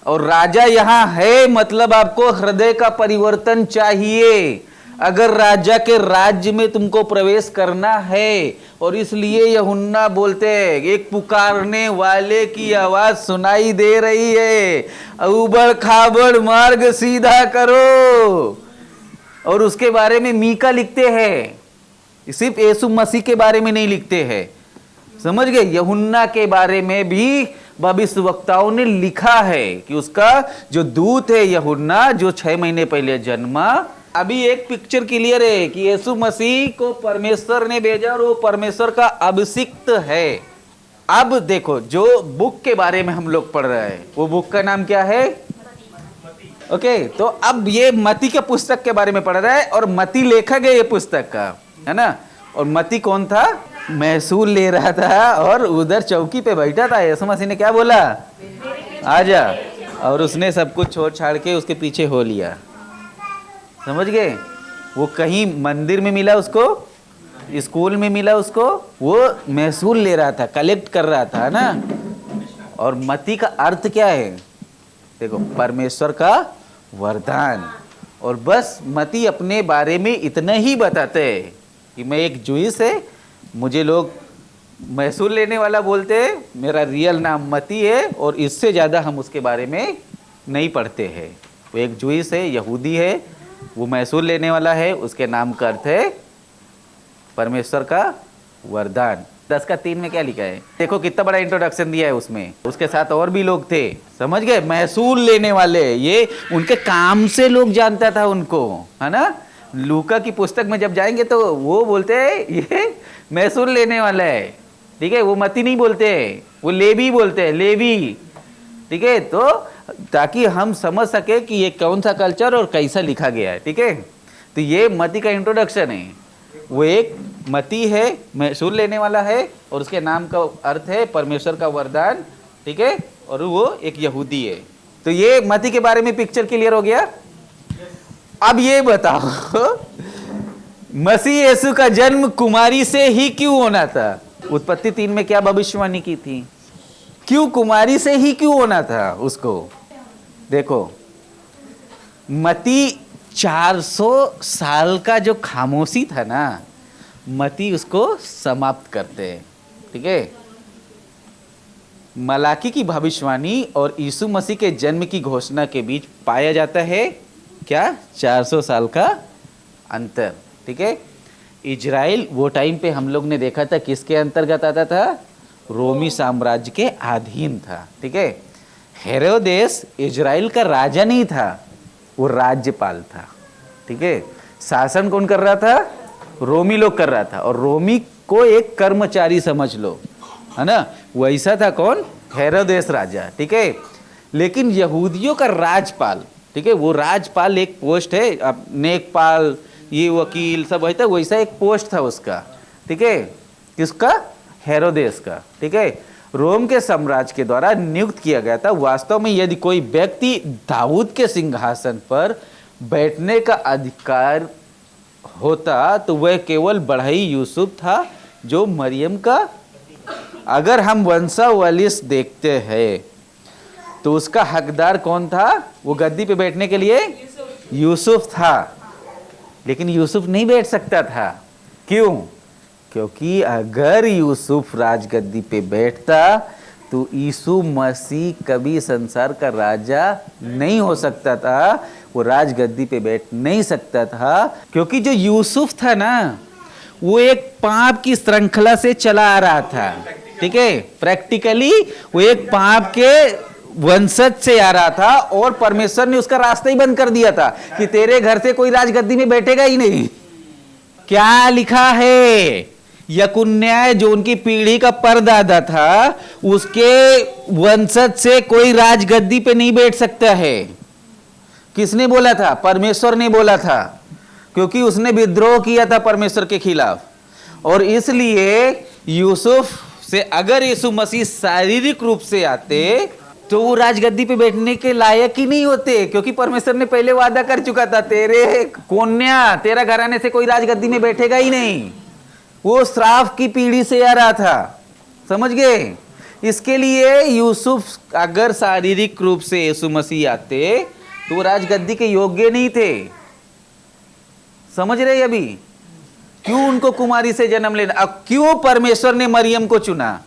और राजा यहां है मतलब आपको हृदय का परिवर्तन चाहिए अगर राजा के राज्य में तुमको प्रवेश करना है। और इसलिए यूहन्ना बोलते हैं, एक पुकारने वाले की आवाज सुनाई दे रही है, उबड़ खाबड़ मार्ग सीधा करो। और उसके बारे में मीका लिखते हैं, सिर्फ यीशु मसीह के बारे में नहीं लिखते हैं, समझ गए? यूहन्ना के बारे में भी भविष्यवक्ताओं ने लिखा है कि उसका जो दूत है यूहन्ना, जो 6 महीने पहले जन्मा। अभी एक पिक्चर क्लियर है कि यीशु मसीह को परमेश्वर ने भेजा और वो परमेश्वर का अभिषिक्त है। अब देखो जो बुक के बारे में हम लोग पढ़ रहे हैं वो बुक का नाम क्या है? ओके, तो अब ये मती के पुस्तक के बारे में पढ़ रहा है और मती लेखक है ये पुस्तक का, है ना। और मती कौन था? महसूल ले रहा था और उधर चौकी पे बैठा था। यीशु मसीह ने क्या बोला? आजा, और उसने सब कुछ छोड़ छाड़ के उसके पीछे हो लिया। समझ गए? वो कहीं मंदिर में मिला उसको, स्कूल में मिला उसको, वो महसूल ले रहा था, कलेक्ट कर रहा था ना। और मती का अर्थ क्या है? देखो, परमेश्वर का वरदान। और बस मती अपने बारे में इतना ही बताते हैं कि मैं एक जूइस है, मुझे लोग महसूल लेने वाला बोलते हैं, मेरा रियल नाम मती है, और इससे ज़्यादा हम उसके बारे में नहीं पढ़ते हैं। वो एक जूइस है, यहूदी है, वो महसूल लेने वाला है, उसके नाम का अर्थ है परमेश्वर का वरदान। 10:3 में क्या लिखा है? देखो कितना बड़ा इंट्रोडक्शन दिया है उसमें। उसके साथ और भी लोग थे, समझ गए? महसूल लेने वाले, ये उनके काम से लोग जानता था उनको, है ना। लूका की पुस्तक में जब जाएंगे तो वो बोलते हैं ये महसूल लेने वाला है, ठीक है। वो मती नहीं बोलते हैं, वो लेवी बोलते हैं, लेवी, ठीक है। तो ताकि हम समझ सके कि ये कौन सा कल्चर और कैसा लिखा गया है, ठीक है। तो ये मती का इंट्रोडक्शन है। वो एक मती है, महसूल लेने वाला है, और उसके नाम का अर्थ है परमेश्वर का वरदान, ठीक है। और वो एक यहूदी है। तो ये मती के बारे में पिक्चर क्लियर हो गया। अब ये बताओ मसीह यीशु का जन्म कुमारी से ही क्यों होना था? उत्पत्ति 3 में क्या भविष्यवाणी की थी? क्यों कुमारी से ही क्यों होना था उसको? देखो, मती 400 साल का जो खामोशी था ना, मती उसको समाप्त करते हैं, ठीक है। मलाकी की भविष्यवाणी और यीशु मसीह के जन्म की घोषणा के बीच पाया जाता है क्या? 400 साल का अंतर, ठीक है। इजराइल वो टाइम पे हम लोग ने देखा था किसके अंतर्गत आता था? रोमी साम्राज्य के अधीन था, ठीक है। हेरोदेस इजराइल का राजा नहीं था, वो राज्यपाल था, ठीक है। शासन कौन कर रहा था? रोमी लोग कर रहा था, और रोमी को एक कर्मचारी समझ लो, है ना। वैसा था कौन? हेरोदेस राजा, ठीक है। लेकिन यहूदियों का राजपाल, ठीक है, वो राजपाल एक पोस्ट है, अब नेकपाल, ये वकील सब होता है, वैसा एक पोस्ट था उसका, ठीक है। किसका? हेरोदेस का, ठीक है। रोम के साम्राज्य के द्वारा नियुक्त किया गया था। वास्तव में यदि कोई व्यक्ति दाऊद के सिंहासन पर बैठने का अधिकार होता तो वह केवल बढ़ई यूसुफ था, जो मरियम का, अगर हम वंशावलिश देखते हैं तो उसका हकदार कौन था? वो गद्दी पे बैठने के लिए यूसुफ था। लेकिन यूसुफ नहीं बैठ सकता था। क्यों? क्योंकि अगर यूसुफ राजगद्दी पे बैठता तो यीशु मसीह कभी संसार का राजा नहीं हो सकता था, वो राजगद्दी पे बैठ नहीं सकता था। क्योंकि जो यूसुफ था ना, वो एक पाप की श्रृंखला से चला आ रहा था, ठीक है। प्रैक्टिकली वो एक पाप के वंशज से आ रहा था, और परमेश्वर ने उसका रास्ता ही बंद कर दिया था कि तेरे घर से कोई राजगद्दी में बैठेगा ही नहीं। क्या लिखा है? यकुन्याय जो उनकी पीढ़ी का परदादा था, उसके वंशज से कोई राजगद्दी पे नहीं बैठ सकता है। किसने बोला था? परमेश्वर ने बोला था, क्योंकि उसने विद्रोह किया था परमेश्वर के खिलाफ। और इसलिए यूसुफ से अगर यीशु मसीह शारीरिक रूप से आते तो वो राजगद्दी पे बैठने के लायक ही नहीं होते, क्योंकि परमेश्वर ने पहले वादा कर चुका था, तेरे कन्या, तेरा घराने से कोई राजगद्दी में बैठेगा ही नहीं। वो श्राप की पीढ़ी से आ रहा था, समझ गए। इसके लिए यूसुफ अगर शारीरिक रूप से यीशु मसीह आते तो वो राजगद्दी के योग्य नहीं थे। समझ रहे? अभी क्यों उनको कुमारी से जन्म लेना, अब क्यों परमेश्वर ने मरियम को चुना,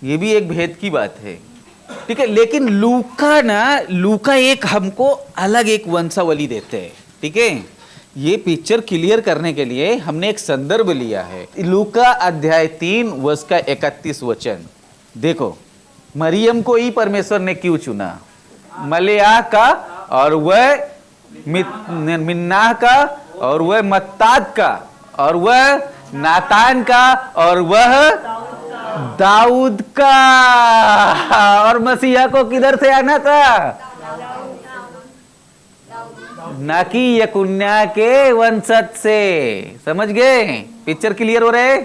ये भी एक भेद की बात है, ठीक है। लेकिन लूका एक हमको अलग एक वंशावली देते हैं, ठीक है। ये पिक्चर क्लियर करने के लिए हमने एक संदर्भ लिया है। लूका अध्याय 3 वर्ष का 31 वचन देखो। मरियम को ही परमेश्वर ने क्यों चुना? मलेआह का, और वह मिन्नाह का, और वह मत्तात का, और वह नातान का, और वह दाऊद का। और मसीहा को किधर से आना था? ना कि यकुन्या के वंशज से। समझ गए? पिक्चर क्लियर हो रहे?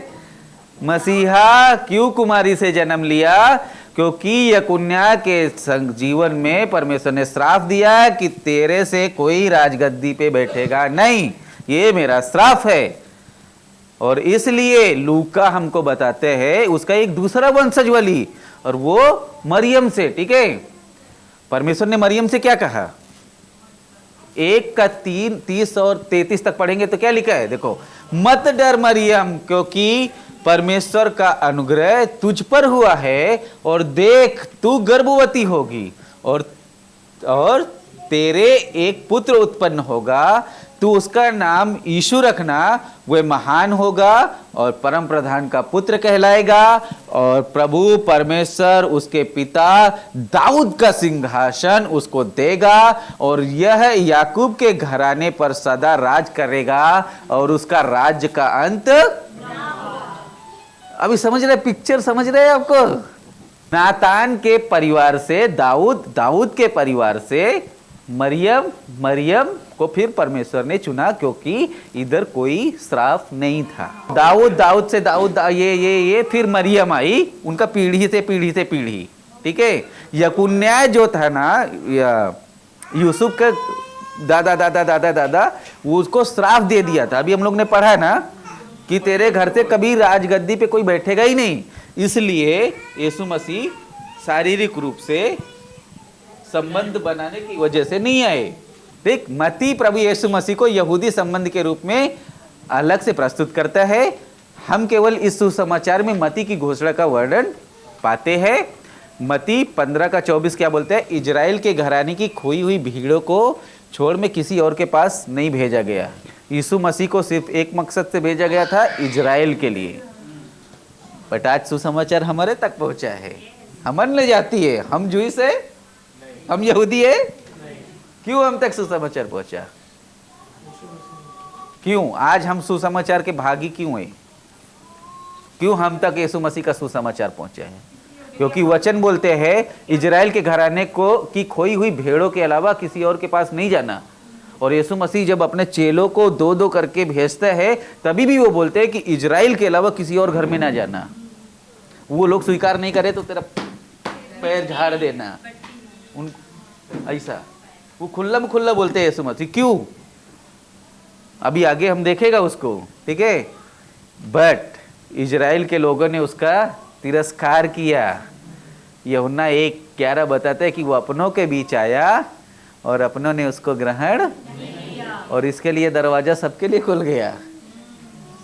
मसीहा क्यों कुमारी से जन्म लिया? क्योंकि यकुन्या के जीवन में परमेश्वर ने श्राप दिया कि तेरे से कोई राजगद्दी पे बैठेगा नहीं, ये मेरा श्राप है। और इसलिए लूका हमको बताते हैं उसका एक दूसरा वंशज वाली, और वो मरियम से। ठीक है, परमेश्वर ने मरियम से क्या कहा? 1 का 3, 30 और 33 तक पढ़ेंगे तो क्या लिखा है? देखो, मत डर मरियम, क्योंकि परमेश्वर का अनुग्रह तुझ पर हुआ है, और देख तू गर्भवती होगी और तेरे एक पुत्र उत्पन्न होगा, तू उसका नाम यीशु रखना। वह महान होगा और परम प्रधान का पुत्र कहलाएगा, और प्रभु परमेश्वर उसके पिता दाऊद का सिंहासन उसको देगा, और यह याकूब के घराने पर सदा राज करेगा, और उसका राज्य का अंत। अभी समझ रहे? पिक्चर समझ रहे हैं आपको? नातान के परिवार से दाऊद, दाऊद के परिवार से मरियम, मरियम को फिर परमेश्वर ने चुना क्योंकि इधर कोई श्राप नहीं था। दाऊद, दाऊद से दाऊद, ये फिर मरियम आई, उनका पीढ़ी से पीढ़ी। ठीक है, यकुन्या जो था ना, यूसुफ का दादा वो उसको श्राप दे दिया था। अभी हम लोग ने पढ़ा ना कि तेरे घर से कभी राजगद्दी पे कोई बैठेगा ही नहीं। इसलिए यीशु मसीह शारीरिक रूप से संबंध बनाने की वजह से नहीं आए। देख, मत्ती प्रभु यीशु मसीह को यहूदी संबंध के रूप में अलग से प्रस्तुत करता है। हम केवल इस सुसमाचार में मत्ती की घोषणा का वर्णन पाते हैं। मत्ती 15 का 24 क्या बोलते हैं? इजराइल के घराने की खोई हुई भीड़ों को छोड़ में किसी और के पास नहीं भेजा गया। यीशु मसीह को सिर्फ एक मकसद से भेजा गया था, इजराइल के लिए। बट आज सुसमाचार हमारे तक पहुंचा है। हम अन्य जाति है, हम जूस है, हम यहूदी है। क्यों हम तक सुसमाचार पहुंचा? क्यों आज हम सुसमाचार के भागी क्यों हैं? क्यों हम तक यीशु मसीह का सुसमाचार पहुंचा है? क्योंकि वचन बोलते हैं इजराइल के घराने को की खोई हुई भेड़ों के अलावा किसी और के पास नहीं जाना। और यीशु मसीह जब अपने चेलों को 2-2 करके भेजता है, तभी भी वो बोलते हैं कि इजराइल के अलावा किसी और घर में ना जाना। वो लोग स्वीकार नहीं करे तो तेरा पैर झाड़ देना, उन ऐसा वो खुल्ला बोलते हैं यीशु मसीह। क्यों? अभी आगे हम देखेगा उसको। ठीक है, बट इजराइल के लोगों ने उसका तिरस्कार किया। यूहन्ना 1:11 बताते हैं कि वो अपनों के बीच आया और अपनों ने उसको ग्रहण, और इसके लिए दरवाजा सबके लिए खुल गया।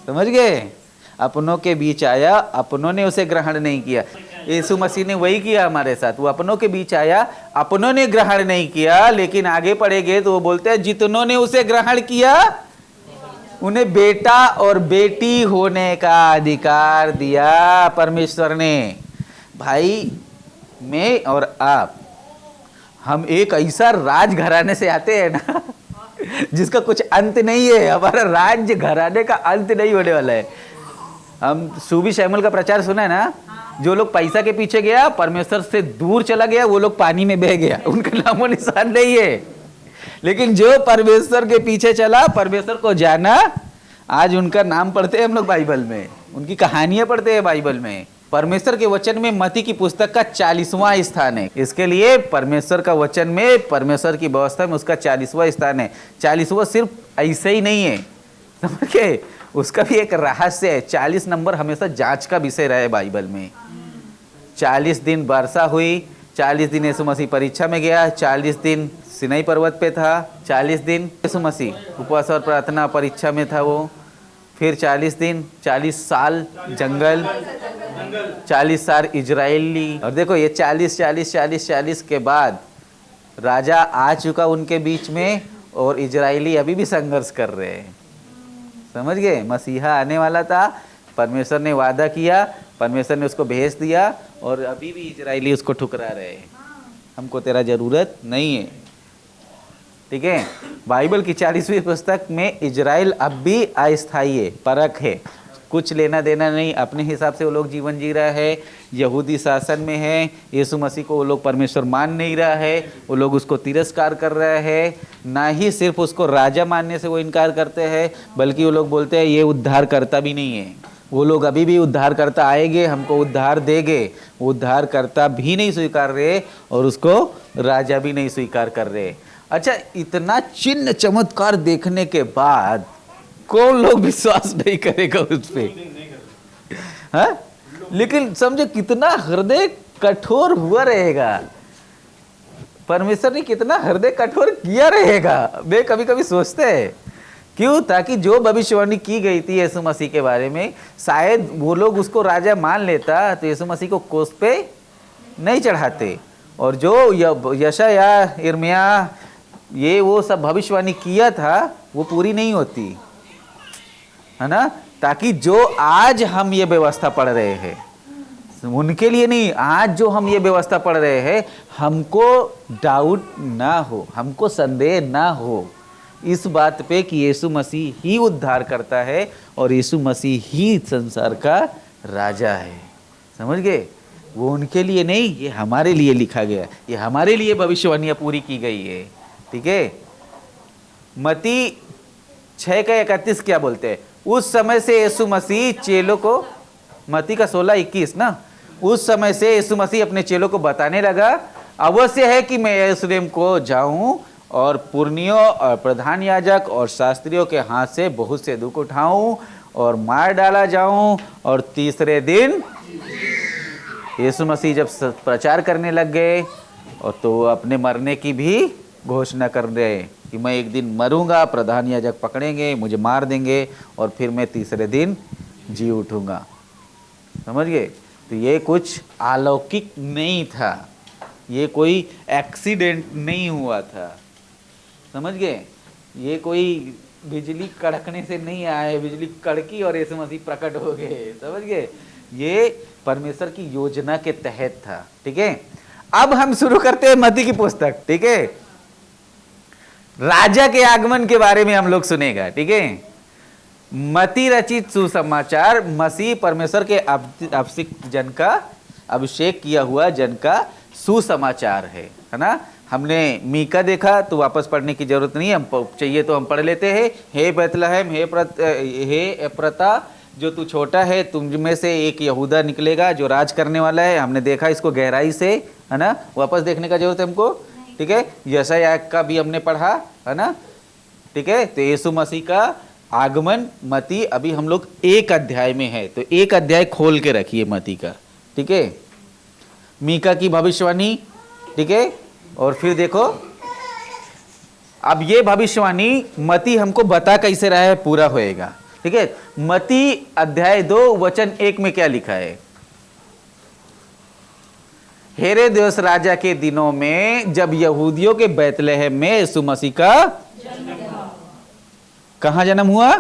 समझ गए? अपनों के बीच आया, अपनों ने उसे ग्रहण नहीं किया। यीशु मसीह ने वही किया हमारे साथ। वो अपनों के बीच आया, अपनों ने ग्रहण नहीं किया। लेकिन आगे पढ़ेंगे तो वो बोलते हैं जितनों ने उसे ग्रहण किया उन्हें बेटा और बेटी होने का अधिकार दिया परमेश्वर ने। भाई, मैं और आप, हम एक ऐसा राज घराने से आते हैं ना जिसका कुछ अंत नहीं है। हमारा राज्य घराने का अंत नहीं होने वाला है। हम सूबी शैमुल का प्रचार सुना है ना, जो लोग पैसा के पीछे गया, परमेश्वर से दूर चला गया, वो लोग पानी में बह गया, उनका नामो निशान नहीं है। लेकिन जो परमेश्वर के पीछे चला, परमेश्वर को जाना, आज उनका नाम पढ़ते हैं हम लोग बाइबल में, उनकी कहानियां पढ़ते हैं बाइबल में। परमेश्वर के वचन में मत्ती की पुस्तक का 40वां स्थान है। इसके लिए परमेश्वर का वचन में, परमेश्वर की व्यवस्था में उसका 40वां स्थान है। 40वां सिर्फ ऐसे ही नहीं है, समझ के? उसका भी एक रहस्य है। 40 नंबर हमेशा जांच का विषय रहा है बाइबल में। 40 दिन वर्षा हुई, 40 दिन यीशु मसीह परीक्षा में गया, 40 दिन सिनाई पर्वत पे था, 40 दिन यीशु मसीह उपवास और प्रार्थना परीक्षा में था वो, फिर 40 दिन, 40 साल जंगल, 40 साल इजरायली। और देखो ये 40 के बाद राजा आ चुका उनके बीच में, और इजरायली अभी भी संघर्ष कर रहे हैं। समझ गए? मसीहा आने वाला था, परमेश्वर ने वादा किया, परमेश्वर ने उसको भेज दिया, और अभी भी इजरायली उसको ठुकरा रहे हैं। हमको तेरा जरूरत नहीं है। ठीक है, बाइबल की 40वीं पुस्तक में इजराइल अब भी अस्थायी है, परख है, कुछ लेना देना नहीं, अपने हिसाब से वो लोग जीवन जी रहा है, यहूदी शासन में है, यीशु मसीह को वो लोग परमेश्वर मान नहीं रहा है, वो लोग उसको तिरस्कार कर रहे हैं। ना ही सिर्फ उसको राजा मानने से वो इनकार करते हैं, बल्कि वो लोग बोलते हैं ये उद्धार करता भी नहीं है। वो लोग अभी भी उद्धार करता आएंगे, हमको उद्धार देंगे, उद्धार करता भी नहीं स्वीकार रहे और उसको राजा भी नहीं स्वीकार कर रहे। अच्छा, इतना चिन्ह चमत्कार देखने के बाद कौन लोग विश्वास नहीं करेगा उस पे? हाँ, लेकिन समझो कितना हृदय कठोर हुआ रहेगा, परमेश्वर ने कितना हृदय कठोर किया रहेगा। वे कभी कभी सोचते हैं क्यों, ताकि जो भविष्यवाणी की गई थी यीशु मसीह के बारे में, शायद वो लोग उसको राजा मान लेता तो यीशु मसीह को क्रूस पे नहीं चढ़ाते, और जो यशायाह, यिर्मयाह, ये वो सब भविष्यवाणी किया था वो पूरी नहीं होती, है ना। ताकि जो आज हम ये व्यवस्था पढ़ रहे हैं उनके लिए नहीं, आज जो हम ये व्यवस्था पढ़ रहे हैं हमको डाउट ना हो, हमको संदेह ना हो इस बात पे कि यीशु मसीह ही उद्धार करता है और यीशु मसीह ही संसार का राजा है। समझ गए? वो उनके लिए नहीं, ये हमारे लिए लिखा गया, ये हमारे लिए भविष्यवाणियां पूरी की गई है। ठीक है। मत्ती 6:31 क्या बोलते हैं? उस समय से यीशु मसीह चेलों को, मत्ती का 16:21 ना, उस समय से यीशु मसीह अपने चेलों को बताने लगा, अवश्य है कि मैं यरूशलेम को जाऊं और पुरनियों और प्रधान याजक और शास्त्रियों के हाथ से बहुत से दुख उठाऊं और मार डाला जाऊं और तीसरे दिन। यीशु मसीह जब प्रचार करने लग गए और तो अपने मरने की भी घोषणा कर रहे कि मैं एक दिन मरूंगा, प्रधान याजक पकड़ेंगे, मुझे मार देंगे और फिर मैं तीसरे दिन जी उठूंगा। समझ गए? तो ये कुछ अलौकिक नहीं था, ये कोई एक्सीडेंट नहीं हुआ था। समझ गए? ये कोई बिजली कड़कने से नहीं आए, बिजली कड़की और यीशु मसीह प्रकट हो गए। समझ गए? ये परमेश्वर की योजना के तहत था। ठीक है। अब हम शुरू करते हैं मत्ती की पुस्तक। ठीक है। राजा के आगमन के बारे में हम लोग सुनेगा। ठीक है। मत्ती रचित सुसमाचार मसीह परमेश्वर के अभिषिक्त जन का, अभिषेक किया हुआ जन का सुसमाचार है ना। हमने मीका देखा तो वापस पढ़ने की जरूरत नहीं है, हम चाहिए तो हम पढ़ लेते हैं। हे बैतलहम, हे एफ्राता, जो तू छोटा है, तुम में से एक यहूदा निकलेगा जो राज करने वाला है। हमने देखा इसको गहराई से, है ना। वापस देखने का जरूरत है हमको। ठीक है। यशायाह का भी हमने पढ़ा, है ना। ठीक है। तो यीशु मसीह का आगमन मत्ती, अभी हम लोग 1 अध्याय में है, तो 1 अध्याय खोल के रखिए मत्ती का। ठीक है। मीका की भविष्यवाणी। ठीक है। और फिर देखो, अब ये भविष्यवाणी मत्ती हमको बता कैसे रहा है पूरा होएगा। ठीक है। मत्ती अध्याय 2 वचन 1 में क्या लिखा है? हेरोदेस राजा के दिनों में जब यहूदियों के बैतलहम में यीशु मसीह का कहां जन्म हुआ?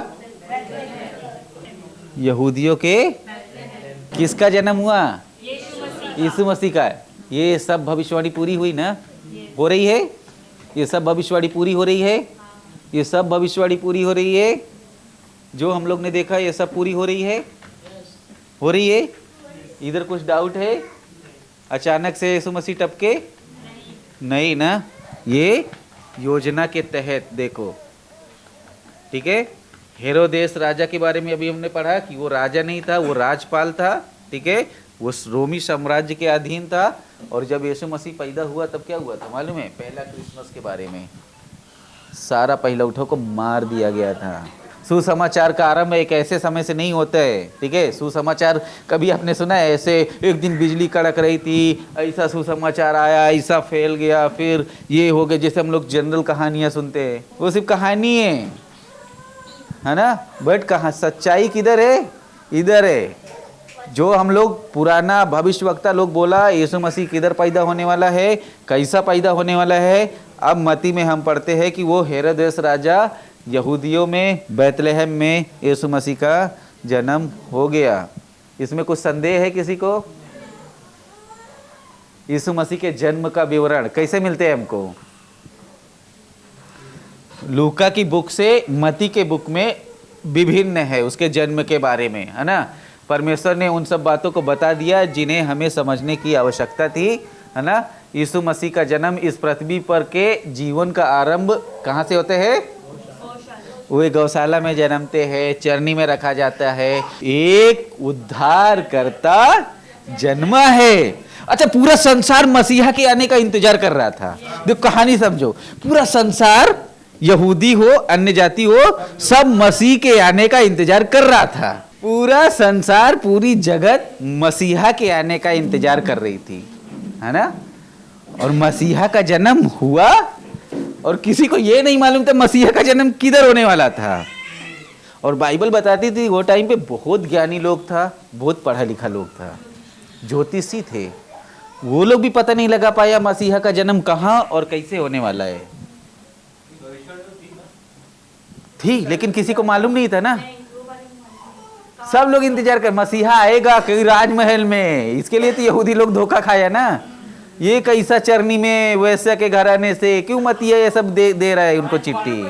यहूदियों के किसका जन्म हुआ? यीशु मसीह का। ये सब भविष्यवाणी पूरी हुई ना, हो रही है। ये सब भविष्यवाणी पूरी हो रही है। ये सब भविष्यवाणी पूरी हो रही है। जो हम लोग ने देखा ये सब पूरी हो रही है, हो रही है। इधर कुछ डाउट है? अचानक से यीशु मसीह टपके नहीं ना, ये योजना के तहत देखो। ठीक है। हेरोदेस राजा के बारे में अभी हमने पढ़ा कि वो राजा नहीं था, वो राजपाल था। ठीक है। वो रोमी साम्राज्य के अधीन था। और जब यीशु मसीह पैदा हुआ तब क्या हुआ था मालूम है? पहला क्रिसमस के बारे में सारा पहिलौठों को मार दिया गया था। सुसमाचार का आरंभ एक ऐसे समय से नहीं होता है। ठीक है। सुसमाचार कभी आपने सुना है ऐसे एक दिन बिजली कड़क रही थी, ऐसा सुसमाचार आया, ऐसा फैल गया, फिर ये हो गया, जैसे हम लोग जनरल कहानियां सुनते हैं, वो सिर्फ कहानी है ना। बट कहाँ सच्चाई किधर है? इधर है। जो हम लोग पुराना भविष्यवक्ता लोग बोला यीशु मसीह किधर पैदा होने वाला है, कैसा पैदा होने वाला है, अब मत्ती में हम पढ़ते हैं कि वो हेरोदेस राजा यहूदियों में बैतलहम में यीशु मसीह का जन्म हो गया। इसमें कुछ संदेह है किसी को? यीशु मसीह के जन्म का विवरण कैसे मिलते हैं हमको? लूका की बुक से मत्ती के बुक में विभिन्न है उसके जन्म के बारे में, है ना। परमेश्वर ने उन सब बातों को बता दिया जिन्हें हमें समझने की आवश्यकता थी, है ना। यीशु मसीह का जन्म इस पृथ्वी पर के जीवन का आरंभ कहाँ से होते हैं? वे गौशाला में जन्मते हैं, चरनी में रखा जाता है, एक उद्धार करता जन्मा है। अच्छा, पूरा संसार मसीहा के आने का इंतजार कर रहा था। देखो कहानी समझो, पूरा संसार, यहूदी हो अन्य जाति हो, सब मसीह के आने का इंतजार कर रहा था। पूरा संसार, पूरी जगत मसीहा के आने का इंतजार कर रही थी, है ना। और मसीहा का जन्म हुआ और किसी को ये नहीं मालूम था मसीहा का जन्म किधर होने वाला था। और बाइबल बताती थी वो टाइम पे बहुत ज्ञानी लोग था, बहुत पढ़ा लिखा लोग था, ज्योतिषी थे, वो लोग भी पता नहीं लगा पाया मसीहा का जन्म कहाँ और कैसे होने वाला है। थी, लेकिन किसी को मालूम नहीं था ना। सब लोग इंतजार कर, मसीहा आएगा कहीं राजमहल में। इसके लिए तो यहूदी लोग धोखा खाया ना, ये कैसा चरनी में वैसा के घराने से क्यों मसीहा ये सब दे रहा है उनको चिट्ठी।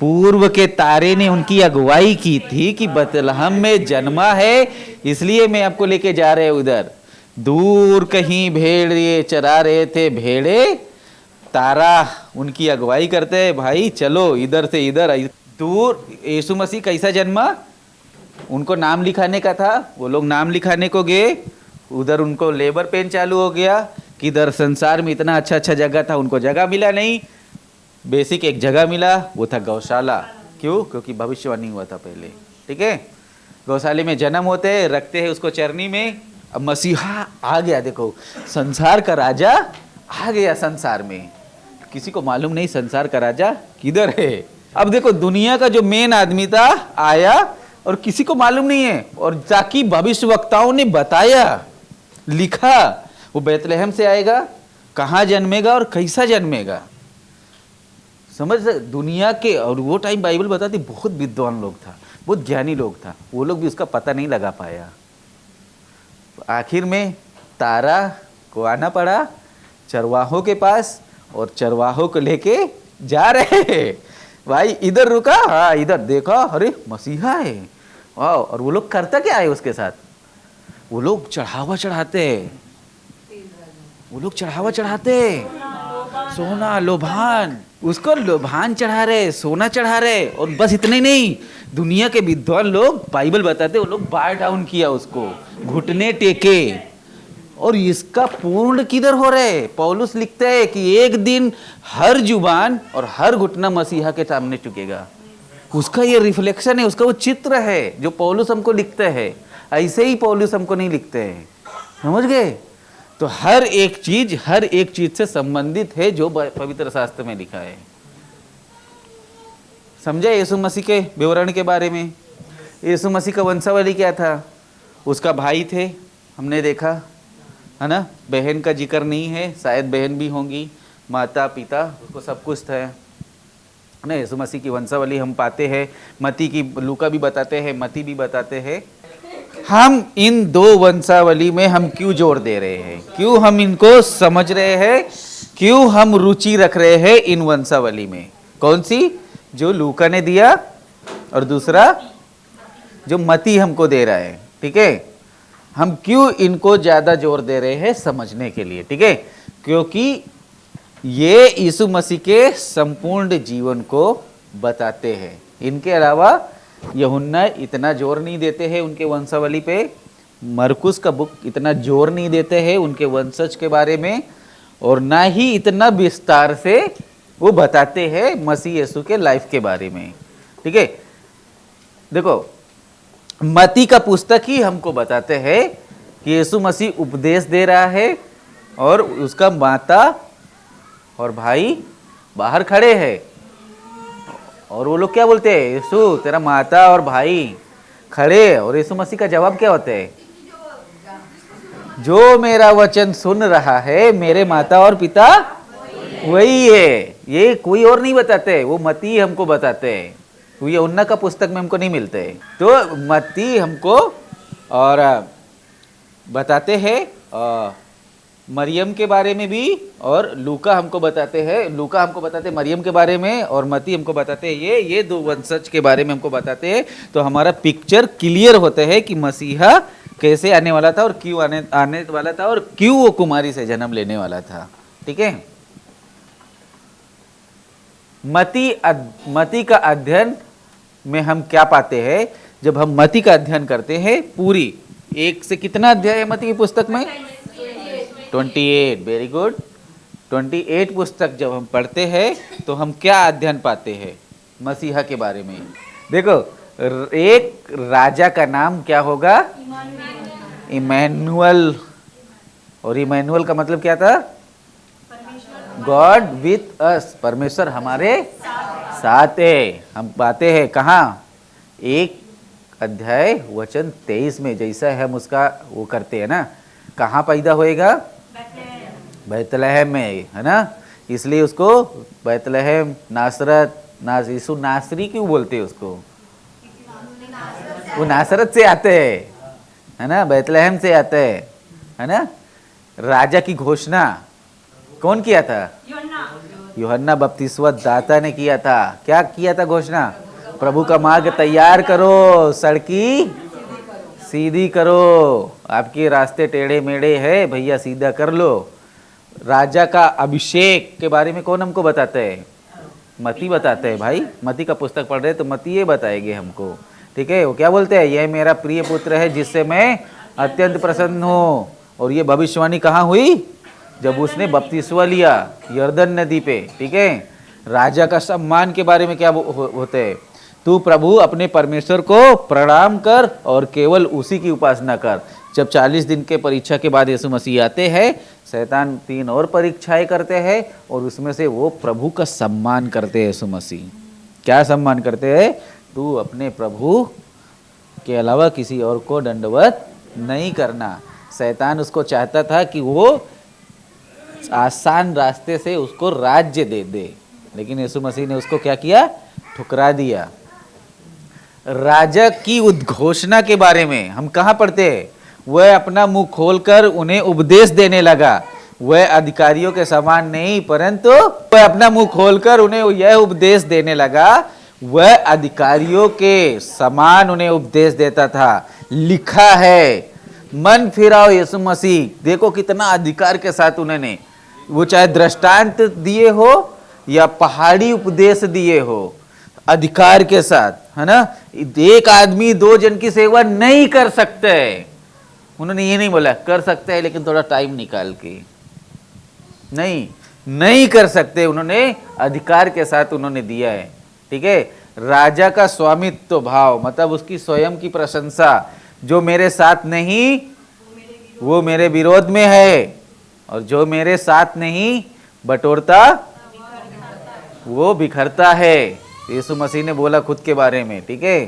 पूर्व के तारे ने उनकी अगुवाई की थी कि बतलहम में जन्मा है, इसलिए मैं आपको लेके जा रहे उधर। दूर कहीं भेड़ ये चरा रहे थे भेड़े, तारा उनकी अगुवाई करते हैं, भाई चलो इधर से इधर। दूर यीशु मसीह कैसा जन्मा, उनको नाम लिखाने का था, वो लोग नाम लिखाने को गए, उधर उनको लेबर पेन चालू हो गया कि इधर संसार में इतना अच्छा अच्छा जगह था, उनको जगह मिला नहीं। बेसिक एक जगह मिला, वो था गौशाला। क्यों? क्योंकि भविष्यवाणी हुआ था पहले, ठीक है। गौशाले में जन्म होते हैं, रखते हैं उसको चरनी में। अब मसीहा आ गया, देखो संसार का राजा आ गया संसार में। किसी को मालूम नहीं संसार का राजा किधर है। अब देखो दुनिया का जो मेन आदमी था आया और किसी को मालूम नहीं है, और ताकि भविष्यवक्ताओं ने बताया, लिखा वो बैतलहम से आएगा, कहाँ जन्मेगा और कैसा जन्मेगा। समझ दुनिया के, और वो टाइम बाइबल बताती बहुत विद्वान लोग था, बहुत ज्ञानी लोग था, वो लोग भी उसका पता नहीं लगा पाया। आखिर में तारा को आना पड़ा चरवाहों के पास, और चरवाहों को लेके जा रहे हैं। भाई इधर रुका, हाँ इधर देखा, अरे मसीहा है, वाह। और वो लोग करता क्या है उसके साथ, वो लोग चढ़ावा चढ़ाते, वो लोग चढ़ावा चढ़ाते, सोना लोभान, उसको लोभान चढ़ा रहे, सोना चढ़ा रहे। और बस इतने ही नहीं, दुनिया के विद्वान लोग बाइबल बताते, वो लोग बाय डाउन किया उसको, घुटने टेके। और इसका पूर्ण किधर हो रहे, पौलुस लिखते हैं कि एक दिन हर जुबान और हर घुटना मसीहा के सामने झुकेगा। उसका ये रिफ्लेक्शन है, उसका वो चित्र है जो पौलुस हमको लिखते हैं। ऐसे ही पौलुस हमको नहीं लिखते हैं, समझ गए। तो हर एक चीज से संबंधित है जो पवित्र शास्त्र में लिखा है। समझे यीशु मसीह के विवरण के बारे में। यीशु मसीह का वंशावली क्या था, उसका भाई थे, हमने देखा है ना। बहन का जिक्र नहीं है, शायद बहन भी होंगी, माता पिता उसको सब कुछ था ना। यीशु मसीह की वंशावली हम पाते हैं, मती की, लूका भी बताते हैं, मती भी बताते हैं। हम इन दो वंशावली में हम क्यों जोर दे रहे हैं, क्यों हम इनको समझ रहे हैं, क्यों हम रुचि रख रहे हैं इन वंशावली में। कौन सी, जो लूका ने दिया, और दूसरा जो मती हमको दे रहा है, ठीक है। हम क्यों इनको ज्यादा जोर दे रहे हैं, समझने के लिए, ठीक है। क्योंकि ये यीशु मसीह के संपूर्ण जीवन को बताते हैं। इनके अलावा यूहन्ना इतना जोर नहीं देते हैं उनके वंशावली पे, मरकुस का बुक इतना जोर नहीं देते हैं उनके वंशज के बारे में, और ना ही इतना विस्तार से वो बताते हैं मसीह यीशु के लाइफ के बारे में, ठीक है। देखो मती का पुस्तक ही हमको बताते हैं कि यीशु मसीह उपदेश दे रहा है, और उसका माता और भाई बाहर खड़े हैं, और वो लोग क्या बोलते हैं, यीशु तेरा माता और भाई खड़े। और यीशु मसीह का जवाब क्या होता है, जो मेरा वचन सुन रहा है, मेरे माता और पिता वही है। ये कोई और नहीं बताते, वो मती हमको बताते हैं, ये यूहन्ना का पुस्तक में हमको नहीं मिलते। तो मती हमको और बताते हैं मरियम के बारे में भी, और लूका हमको बताते हैं मरियम के बारे में, और मती हमको बताते हैं ये दो वंशज के बारे में हमको बताते हैं। तो हमारा पिक्चर क्लियर होता है कि मसीहा कैसे आने वाला था और क्यों आने वाला था और क्यों वो कुमारी से जन्म लेने वाला था। ठीक है। मती का अध्ययन में हम क्या पाते हैं? जब हम मती का अध्ययन करते हैं, पूरी एक से कितना अध्याय है मती की पुस्तक में? 28। Very good. 28 पुस्तक जब हम पढ़ते हैं तो हम क्या अध्ययन पाते हैं मसीहा के बारे में? देखो, एक राजा का नाम क्या होगा? इमैनुअल। और इमैनुअल का मतलब क्या था? गॉड विथ अस, परमेश्वर हमारे साथ है। हम पाते हैं कहाँ? एक अध्याय वचन 23 में, जैसा हम उसका वो करते हैं ना, कहाँ पैदा होएगा? बैतलहम में, है ना। इसलिए उसको बैतलहम, नासरत, यीशु नासरी क्यों बोलते हैं उसको? वो नासरत से आते हैं, है ना, बैतलहम से आते हैं, है ना। राजा की घोषणा कौन किया था? यूहन्ना बपतिस्मा दाता ने किया था। क्या किया था घोषणा? प्रभु का मार्ग तैयार करो, सड़की सीधी करो, आपके रास्ते टेढ़े मेढ़े है भैया, सीधा कर लो। राजा का अभिषेक के बारे में कौन हमको बताते हैं? मती बताते हैं भाई। मती का पुस्तक पढ़ रहे तो मती ये बताएंगे हमको। ठीक है। वो क्या बोलते हैं? यह मेरा प्रिय पुत्र है जिससे मैं अत्यंत प्रसन्न हूँ। और ये भविष्यवाणी कहाँ हुई? जब उसने बपतिस्मा लिया यर्दन नदी पे। ठीक है। राजा का सम्मान के बारे में क्या होते हैं? तू प्रभु अपने परमेश्वर को प्रणाम कर और केवल उसी की उपासना कर। जब 40 दिन के परीक्षा के बाद यीशु मसीह आते हैं, शैतान 3 और परीक्षाएं करते हैं और उसमें से वो प्रभु का सम्मान करते हैं। यीशु मसीह क्या सम्मान करते हैं? तू अपने प्रभु के अलावा किसी और को दंडवत नहीं करना। शैतान उसको चाहता था कि वो आसान रास्ते से उसको राज्य दे दे, लेकिन यीशु मसीह ने उसको क्या किया? ठुकरा दिया। राजा की उद्घोषणा के बारे में हम कहाँ पढ़ते हैं? वह अपना मुंह खोलकर उन्हें उपदेश देने लगा। वह अधिकारियों के समान नहीं, परंतु वह अपना मुंह खोलकर उन्हें यह उपदेश देने लगा। वह अधिकारियों के समान उन्हें उपदेश देता था। लिखा है, मन फिराओ यीशु मसीह। देखो कितना अधिकार के साथ उन्होंने, वो चाहे दृष्टांत दिए हो या पहाड़ी उपदेश दिए हो, अधिकार के साथ, है ना। एक आदमी 2 जन की सेवा नहीं कर सकते। उन्होंने ये नहीं बोला कर सकते हैं लेकिन थोड़ा टाइम निकाल के, नहीं कर सकते। उन्होंने अधिकार के साथ उन्होंने दिया है। ठीक है। राजा का स्वामित्व भाव, मतलब उसकी स्वयं की प्रशंसा। जो मेरे साथ नहीं वो मेरे विरोध में है, और जो मेरे साथ नहीं बटोरता वो बिखरता है। यीशु मसीह ने बोला खुद के बारे में। ठीक है।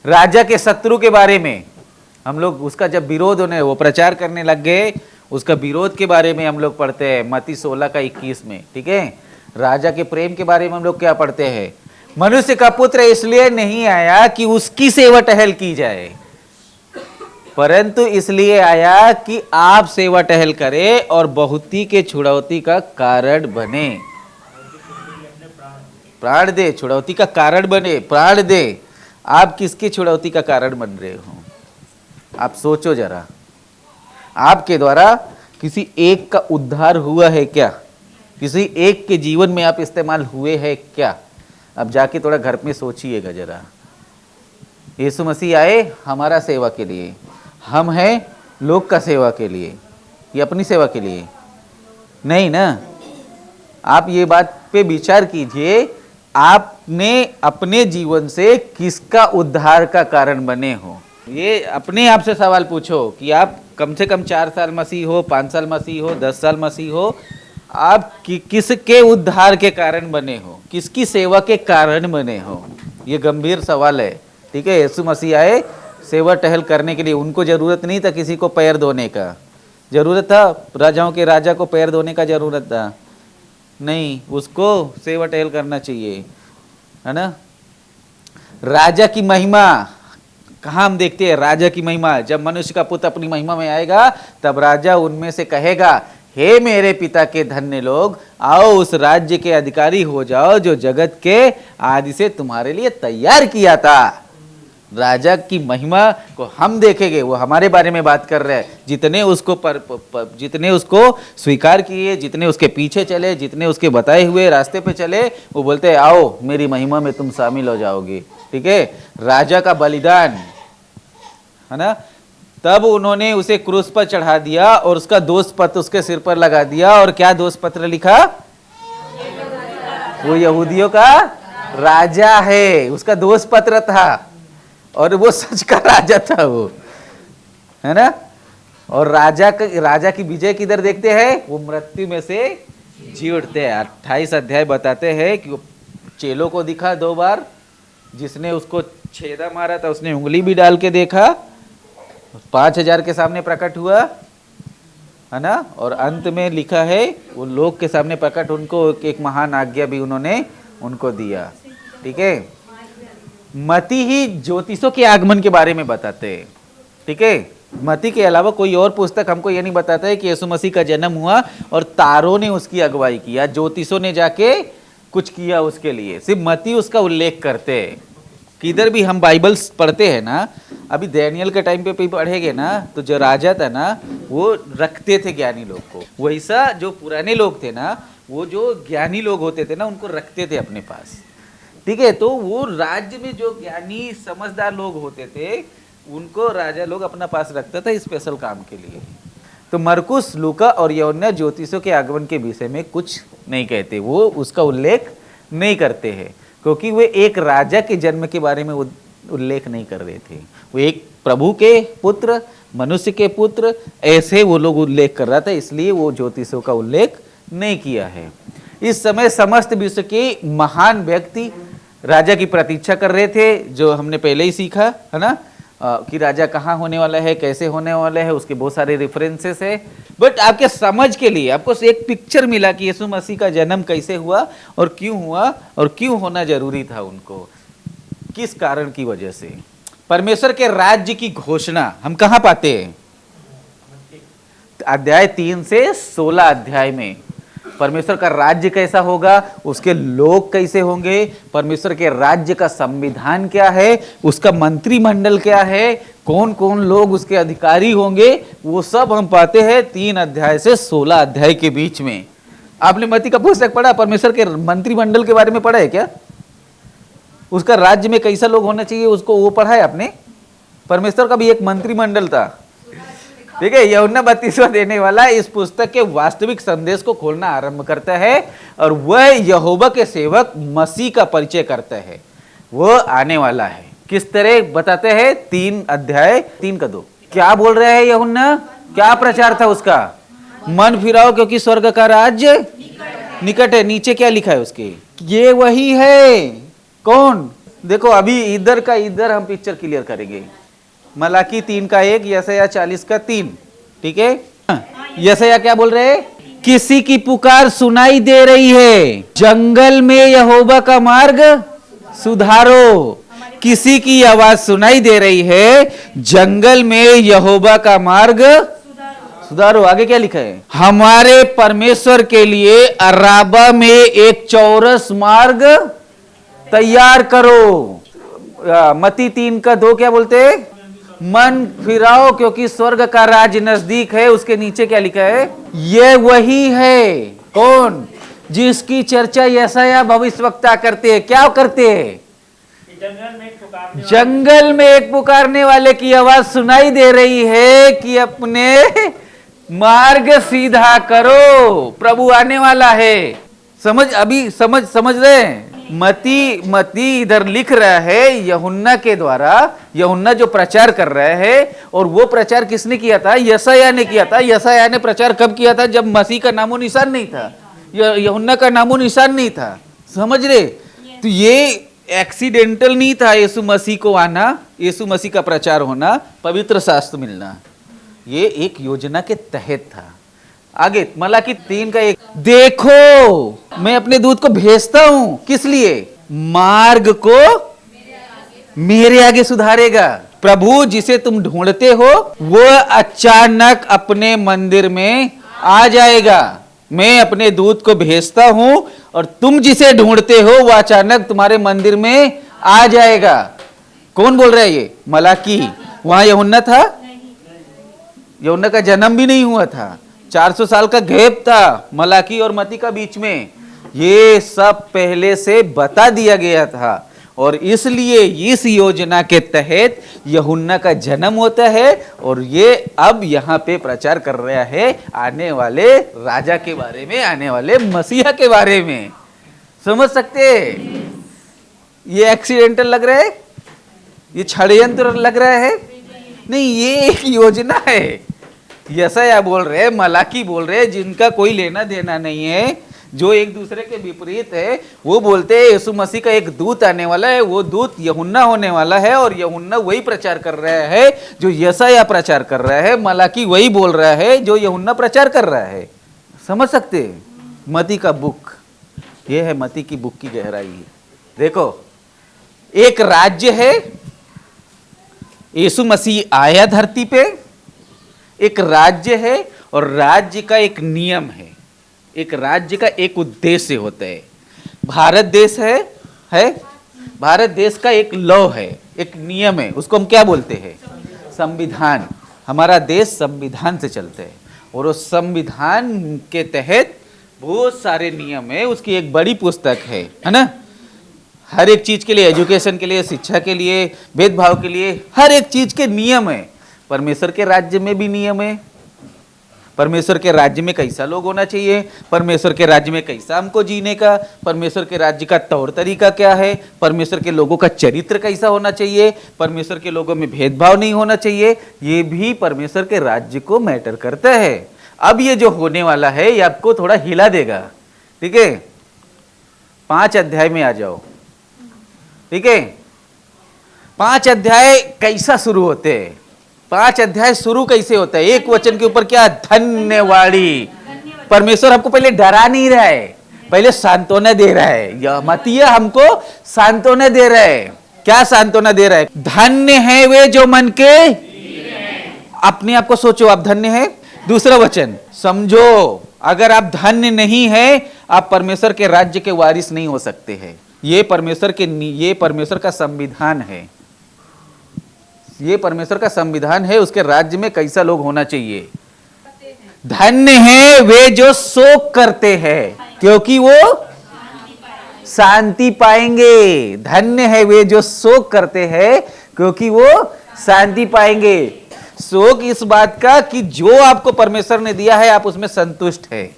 राजा के शत्रु के बारे में हम लोग, उसका जब विरोध होने वो प्रचार करने लग गए, उसका विरोध के बारे में हम लोग पढ़ते हैं मत्ती 16 का 21 में। ठीक है। राजा के प्रेम के बारे में हम लोग क्या पढ़ते हैं? मनुष्य का पुत्र इसलिए नहीं आया कि उसकी सेवा टहल की जाए, परंतु इसलिए आया कि आप सेवा टहल करें और बहुती के छुड़ौती का कारण बने। प्राण दे, छुड़ौती का कारण बने, प्राण दे। आप किसकी छुड़ौती का कारण बन रहे हो? आप सोचो जरा। आपके द्वारा किसी एक का उद्धार हुआ है क्या? किसी एक के जीवन में आप इस्तेमाल हुए हैं क्या? अब जाके थोड़ा घर में सोचिएगा जरा। यीशु मसीह आए हमारा सेवा के लिए, हम हैं लोग का सेवा के लिए, ये अपनी सेवा के लिए नहीं ना। आप ये बात पे विचार कीजिए, आपने अपने जीवन से किसका उद्धार का कारण बने हो? ये अपने आप से सवाल पूछो कि आप कम से कम 4 साल मसीह हो, 5 साल मसीह हो, 10 साल मसीह हो, आप किसके उद्धार के कारण बने हो? किसकी सेवा के कारण बने हो? ये गंभीर सवाल है। ठीक है। यीशु मसीह आए सेवा टहल करने के लिए। उनको जरूरत नहीं था किसी को पैर धोने का, जरूरत था राजाओं के राजा को पैर धोने का जरूरत था नहीं, उसको सेवा टहल करना चाहिए, है ना। राजा की महिमा कहाँ हम देखते हैं? राजा की महिमा, जब मनुष्य का पुत्र अपनी महिमा में आएगा तब राजा उनमें से कहेगा हे मेरे पिता के धन्य लोग, आओ उस राज्य के अधिकारी हो जाओ जो जगत के आदि से तुम्हारे लिए तैयार किया था। राजा की महिमा को हम देखेंगे, वो हमारे बारे में बात कर रहे हैं। जितने उसको जितने उसको स्वीकार किए, जितने उसके पीछे चले, जितने उसके बताए हुए रास्ते पे चले, वो बोलते हैं आओ मेरी महिमा में तुम शामिल हो जाओगे। ठीक है, राजा का बलिदान है ना, तब उन्होंने उसे क्रूस पर चढ़ा दिया और उसका दोष पत्र उसके सिर पर लगा दिया। और क्या दोष पत्र लिखा? वो यहूदियों का राजा है, उसका दोष पत्र था, और वो सच का राजा था वो, है ना। और राजा की विजय किधर देखते हैं? वो मृत्यु में से जी उठते हैं। 28 अध्याय बताते हैं कि वो चेलों को दिखा 2 बार, जिसने उसको छेदा मारा था उसने उंगली भी डाल के देखा, 5000 के सामने प्रकट हुआ, है ना। और अंत में लिखा है वो लोग के सामने प्रकट, उनको एक महान आज्ञा भी उन्होंने उनको दिया। ठीक है, मती ही ज्योतिषों के आगमन के बारे में बताते हैं। ठीक है, मती के अलावा कोई और पुस्तक हमको ये नहीं बताता है कि यीशु मसीह का जन्म हुआ और तारों ने उसकी अगुवाई किया, ज्योतिषों ने जाके कुछ किया उसके लिए। सिर्फ मती उसका उल्लेख करते हैं। किधर भी हम बाइबल पढ़ते हैं ना, अभी डैनियल के टाइम पे पढ़ेंगे ना, तो जो राजा था ना वो रखते थे ज्ञानी लोग को। वैसा जो पुराने लोग थे ना, वो जो ज्ञानी लोग होते थे ना, उनको रखते थे अपने पास। ठीक है, तो वो राज्य में जो ज्ञानी समझदार लोग होते थे उनको राजा लोग अपना पास रखता था स्पेशल काम के लिए। तो मरकुस, लूका और यूहन्ना ज्योतिषों के आगमन के विषय में कुछ नहीं कहते, वो उसका उल्लेख नहीं करते हैं, क्योंकि वे एक राजा के जन्म के बारे में उल्लेख नहीं कर रहे थे। वो एक प्रभु के पुत्र, मनुष्य के पुत्र, ऐसे वो लोग उल्लेख कर रहा था, इसलिए वो ज्योतिषों का उल्लेख नहीं किया है। इस समय समस्त विश्व के महान व्यक्ति राजा की प्रतीक्षा कर रहे थे, जो हमने पहले ही सीखा है ना, कि राजा कहाँ होने वाला है, कैसे होने वाला है, उसके बहुत सारे रेफरेंसेस है। बट आपके समझ के लिए आपको एक पिक्चर मिला कि यीशु मसीह का जन्म कैसे हुआ और क्यों हुआ और क्यों होना जरूरी था उनको, किस कारण की वजह से। परमेश्वर के राज्य की घोषणा हम कहाँ पाते हैं? अध्याय 3 से 16 अध्याय में परमेश्वर का राज्य कैसा होगा, उसके लोग कैसे होंगे, परमेश्वर के राज्य का संविधान क्या है, उसका मंत्रिमंडल क्या है, कौन कौन लोग उसके अधिकारी होंगे, वो सब हम पाते हैं 3 अध्याय से 16 अध्याय के बीच में। आपने मत्ती का पुस्तक पढ़ा, परमेश्वर के मंत्रिमंडल के बारे में पढ़ा है क्या? उसका राज्य में कैसा लोग होना चाहिए उसको वो पढ़ा है आपने? परमेश्वर का भी एक मंत्रिमंडल था। ठीक है, यूहन्ना बपतिस्मा देने वाला इस पुस्तक के वास्तविक संदेश को खोलना आरंभ करता है और वह यहोवा के सेवक मसीह का परिचय करता है। वो आने वाला है, किस तरह बताते हैं? 3 अध्याय 3 का 2 क्या बोल रहे हैं यूहन्ना? क्या प्रचार था उसका? मन फिराओ क्योंकि स्वर्ग का राज्य निकट है। नीचे क्या लिखा है उसके? ये वही है। कौन? देखो अभी इधर का इधर हम पिक्चर क्लियर करेंगे। मलाकी 3 का 1, यशायाह 40 का 3। ठीक है, यशायाह क्या बोल रहे हैं? किसी की पुकार सुनाई दे रही है, जंगल में यहोवा का मार्ग सुधारो। किसी की आवाज सुनाई दे रही है, जंगल में यहोवा का मार्ग सुधारो। आगे क्या लिखा है? हमारे परमेश्वर के लिए अराबा में एक चौरस मार्ग तैयार करो। मत्ती 3 का 2 क्या बोलते हैं? मन फिराओ क्योंकि स्वर्ग का राज नजदीक है। उसके नीचे क्या लिखा है? ये वही है। कौन? जिसकी चर्चा यशायाह भविष्यवक्ता करते हैं। क्या करते हैं? जंगल में एक पुकारने वाले की आवाज सुनाई दे रही है कि अपने मार्ग सीधा करो, प्रभु आने वाला है। समझ रहे हैं? मती इधर लिख रहा है यूहन्ना के द्वारा, यूहन्ना जो प्रचार कर रहा है, और वो प्रचार किसने किया था? यशायाह ने किया था। यशायाह ने प्रचार कब किया था? जब मसीह का नामो निशान नहीं था, यूहन्ना का नामो निशान नहीं था। समझ रहे? तो ये एक्सीडेंटल नहीं था यीशु मसीह को आना, यीशु मसीह का प्रचार होना, पवित्र शास्त्र मिलना। ये एक योजना के तहत था। आगे मलाकी 3 का 1, देखो मैं अपने दूत को भेजता हूं। किस लिए? मार्ग को मेरे आगे सुधारेगा। प्रभु जिसे तुम ढूंढते हो वो अचानक अपने मंदिर में आ जाएगा। मैं अपने दूत को भेजता हूं और तुम जिसे ढूंढते हो वो अचानक तुम्हारे मंदिर में आ जाएगा। कौन बोल रहा है ये? मलाकी। वहां यूहन्ना था? यूहन्ना का जन्म भी नहीं हुआ था। 400 साल का गैप था मलाकी और मती का बीच में। ये सब पहले से बता दिया गया था और इसलिए इस योजना के तहत यूहन्ना का जन्म होता है और ये अब यहाँ पे प्रचार कर रहा है आने वाले राजा के बारे में, आने वाले मसीहा के बारे में। समझ सकते? ये एक्सीडेंटल लग रहा है? ये षड्यंत्र लग रहा है? नहीं, ये एक योजना है। यशायाह बोल रहे, मलाकी बोल रहे, जिनका कोई लेना देना नहीं है, जो एक दूसरे के विपरीत है, वो बोलते हैं यीशु मसीह का एक दूत आने वाला है, वो दूत यूहन्ना होने वाला है और यूहन्ना वही प्रचार कर रहा है जो यशायाह प्रचार कर रहा है। मलाकी वही बोल रहा है जो यूहन्ना प्रचार कर रहा है। समझ सकते? मती का बुक, ये है मती की बुक की गहराई। देखो, एक राज्य है, यीशु मसीह आया धरती पे, एक राज्य है और राज्य का एक नियम है, एक राज्य का एक उद्देश्य होता है। भारत देश है भारत देश का एक लॉ है, एक नियम है, उसको हम क्या बोलते हैं? संविधान। हमारा देश संविधान से चलते हैं और उस संविधान के तहत बहुत सारे नियम है। उसकी एक बड़ी पुस्तक है ना? हर एक चीज के लिए, एजुकेशन के लिए, शिक्षा के लिए, भेदभाव के लिए, हर एक चीज के नियम है। परमेश्वर के राज्य में भी नियम है। परमेश्वर के राज्य में कैसा लोग होना चाहिए, परमेश्वर के राज्य में कैसा हमको जीने का, परमेश्वर के राज्य का तौर तरीका क्या है, परमेश्वर के लोगों का चरित्र कैसा होना चाहिए, परमेश्वर के लोगों में भेदभाव नहीं होना चाहिए, ये भी परमेश्वर के राज्य को मैटर करता है। अब ये जो होने वाला है ये आपको थोड़ा हिला देगा। ठीक है, 5 अध्याय में आ जाओ। ठीक है, 5 अध्याय कैसा शुरू होते हैं? 5 अध्याय शुरू कैसे होता है? एक वचन के ऊपर क्या? धन्यवादी। परमेश्वर हमको पहले डरा नहीं रहा है, पहले सांत्वना दे रहा है। यह मतिया हमको सांत्वना दे रहा है। क्या सांत्वना दे रहा है? धन्य है वे जो मन के, अपने आप को सोचो, आप धन्य है। दूसरा वचन समझो, अगर आप धन्य नहीं है, आप परमेश्वर के राज्य के वारिस नहीं हो सकते हैं। ये परमेश्वर का संविधान है। ये परमेश्वर का संविधान है, उसके राज्य में कैसा लोग होना चाहिए। धन्य है वे जो शोक करते हैं, क्योंकि वो शांति पाएंगे। धन्य है वे जो शोक करते हैं, क्योंकि वो शांति पाएंगे। शोक इस बात का कि जो आपको परमेश्वर ने दिया है आप उसमें संतुष्ट है।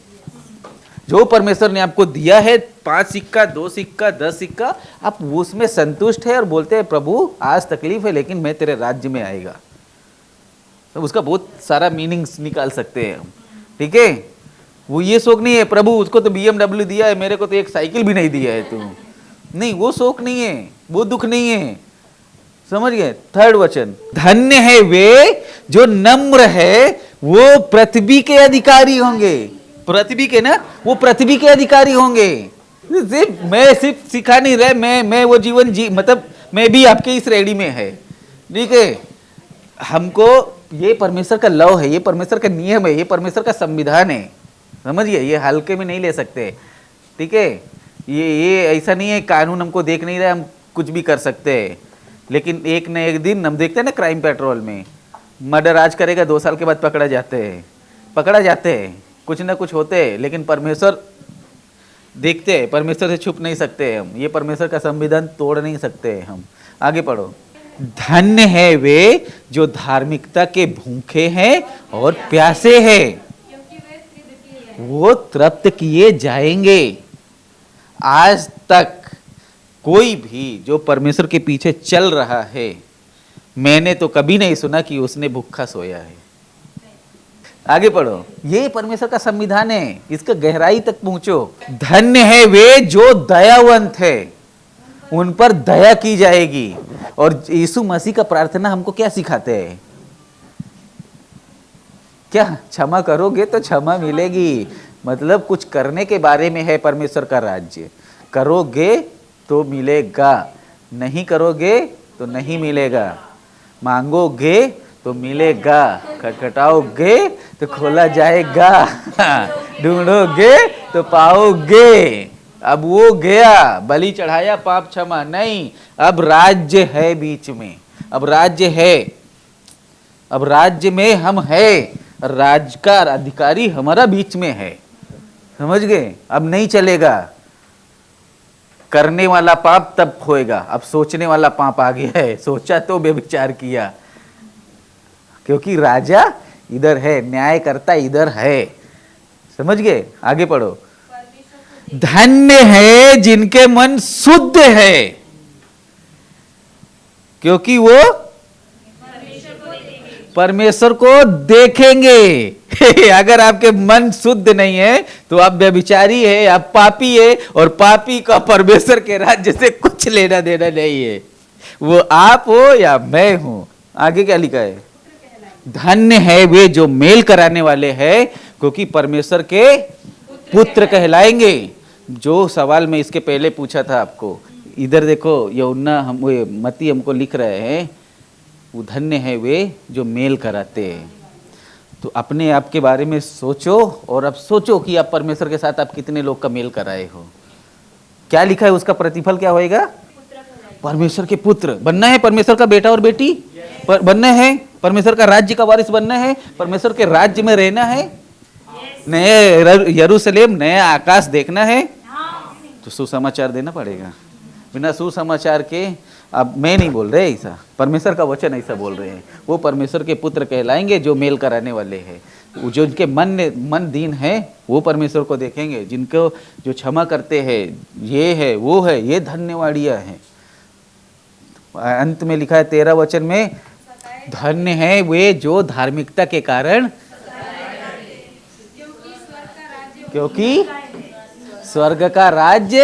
जो परमेश्वर ने आपको दिया है, 5 सिक्का, 2 सिक्का, 10 सिक्का, आप उसमें संतुष्ट है और बोलते हैं प्रभु आज तकलीफ है लेकिन मैं तेरे राज्य में आएगा। तो उसका बहुत सारा मीनिंग्स निकाल सकते हैं हम। ठीक है, वो ये शोक नहीं है प्रभु उसको तो BMW दिया है, मेरे को तो एक साइकिल भी नहीं दिया है तू। नहीं, वो शोक नहीं है, वो दुख नहीं है। समझ गए? 3rd वचन, धन्य है वे जो नम्र है, वो पृथ्वी के अधिकारी होंगे। पृथ्वी के ना, वो पृथ्वी के अधिकारी होंगे। मैं सिर्फ सिखा नहीं रहे, मैं वो जीवन मतलब मैं भी आपके इस रेडी में है। ठीक है, हमको ये परमेश्वर का लॉ है, ये परमेश्वर का नियम है, ये परमेश्वर का संविधान है। समझिए, ये हल्के में नहीं ले सकते। ठीक है, ये ऐसा नहीं है कानून हमको देख नहीं रहा, हम कुछ भी कर सकते हैं। लेकिन एक न एक दिन हम देखते हैं ना क्राइम पेट्रोल में, मर्डर आज करेगा 2 साल के बाद पकड़ा जाते हैं, कुछ ना कुछ होते हैं। लेकिन परमेश्वर देखते हैं, परमेश्वर से छुप नहीं सकते हम। ये परमेश्वर का संविधान तोड़ नहीं सकते हम। आगे पढ़ो। धन्य है वे जो धार्मिकता के भूखे हैं और प्यासे हैं, वो तृप्त किए जाएंगे। आज तक कोई भी जो परमेश्वर के पीछे चल रहा है, मैंने तो कभी नहीं सुना कि उसने भूखा सोया है। आगे पढ़ो। ये परमेश्वर का संविधान है, इसका गहराई तक पहुंचो। धन्य है वे जो दयावंत है, उन पर दया की जाएगी। और यीशु मसीह का प्रार्थना हमको क्या सिखाते हैं? क्या? क्षमा करोगे तो क्षमा मिलेगी। मतलब कुछ करने के बारे में है परमेश्वर का राज्य। करोगे तो मिलेगा, नहीं करोगे तो नहीं मिलेगा। मांगोगे तो मिलेगा, खटखटाओगे तो खोला जाएगा, ढूंढोगे तो पाओगे। अब वो गया, बलि चढ़ाया, पाप क्षमा नहीं, अब राज्य है बीच में, अब राज्य है, अब राज्य में हम है, राज्य का अधिकारी हमारा बीच में है, समझ गए। अब नहीं चलेगा, करने वाला पाप तब होएगा, अब सोचने वाला पाप आ गया है, सोचा तो व्यभिचार किया, क्योंकि राजा इधर है, न्यायकर्ता इधर है, समझ गए। आगे पढ़ो। धन्य है जिनके मन शुद्ध है, क्योंकि वो परमेश्वर को देखेंगे। अगर आपके मन शुद्ध नहीं है तो आप व्यभिचारी है, आप पापी है, और पापी का परमेश्वर के राज्य से कुछ लेना देना नहीं है, वो आप हो या मैं हूं। आगे क्या लिखा है? धन्य है वे जो मेल कराने वाले हैं, क्योंकि परमेश्वर के पुत्र कहलाएंगे। जो सवाल मैं इसके पहले पूछा था आपको, इधर देखो, यूहन्ना हम मती हमको लिख रहे हैं, वो धन्य है वे जो मेल कराते हैं। तो अपने आप के बारे में सोचो, और अब सोचो कि आप परमेश्वर के साथ आप कितने लोग का मेल कराए हो। क्या लिखा है, उसका प्रतिफल क्या होएगा? परमेश्वर के पुत्र बनना है, परमेश्वर का बेटा और बेटी बनना है, परमेश्वर का राज्य का वारिस बनना है, परमेश्वर के राज्य में रहना है, नए यरूशलेम, नया आकाश देखना है, तो सुसमाचार देना पड़ेगा। बिना सुसमाचार के, अब मैं नहीं बोल रहे ऐसा, परमेश्वर का वचन ऐसा बोल रहे हैं, वो परमेश्वर के पुत्र कहलाएंगे जो मेल कराने वाले हैं। जो इनके मन दीन है वो परमेश्वर को देखेंगे, जिनको जो क्षमा करते हैं, ये है वो है, ये धन्यवादियाँ हैं। अंत में लिखा है 13 वचन में, धन्य है वे जो धार्मिकता के कारण, क्योंकि स्वर्ग का राज्य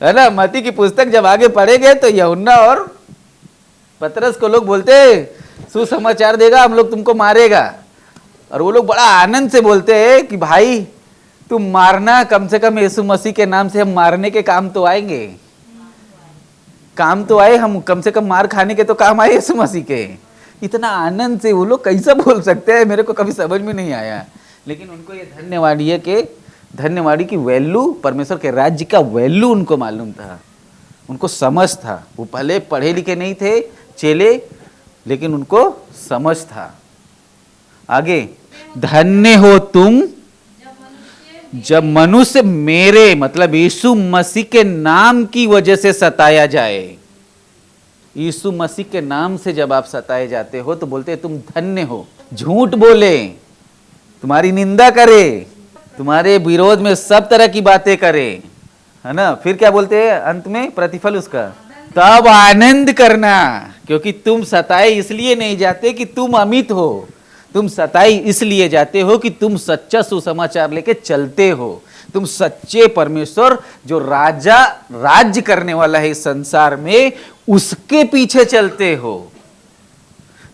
है ना। मती की पुस्तक जब आगे पढ़ेंगे तो यूहन्ना और पतरस को लोग बोलते सुसमाचार देगा, हम लोग तुमको मारेगा, और वो लोग बड़ा आनंद से बोलते हैं कि भाई तुम मारना, कम से कम यीशु मसीह के नाम से हम मारने के काम तो आएंगे, काम तो आए, हम कम से कम मार खाने के तो काम आए यीशु मसीह के। इतना आनंद से वो लोग कैसे बोल सकते हैं, मेरे को कभी समझ में नहीं आया। लेकिन उनको ये धन्यवादी है कि धन्यवादी की वैल्यू, परमेश्वर के राज्य का वैल्यू उनको मालूम था, उनको समझ था। वो पहले पढ़े लिखे नहीं थे चेले, लेकिन उनको समझ था। आगे, धन्य हो तुम जब मनुष्य मेरे, मतलब यीशु मसीह के नाम की वजह से सताया जाए। यीशु मसीह के नाम से जब आप सताए जाते हो तो बोलते हैं तुम धन्य हो। झूठ बोले, तुम्हारी निंदा करे, तुम्हारे विरोध में सब तरह की बातें करे, है ना, फिर क्या बोलते हैं अंत में प्रतिफल उसका, तब आनंद करना, क्योंकि तुम सताए इसलिए नहीं जाते कि तुम अमित हो, तुम सताई इसलिए जाते हो कि तुम सच्चा सुसमाचार लेके चलते हो। तुम सच्चे परमेश्वर जो राजा राज्य करने वाला है इस संसार में, उसके पीछे चलते हो।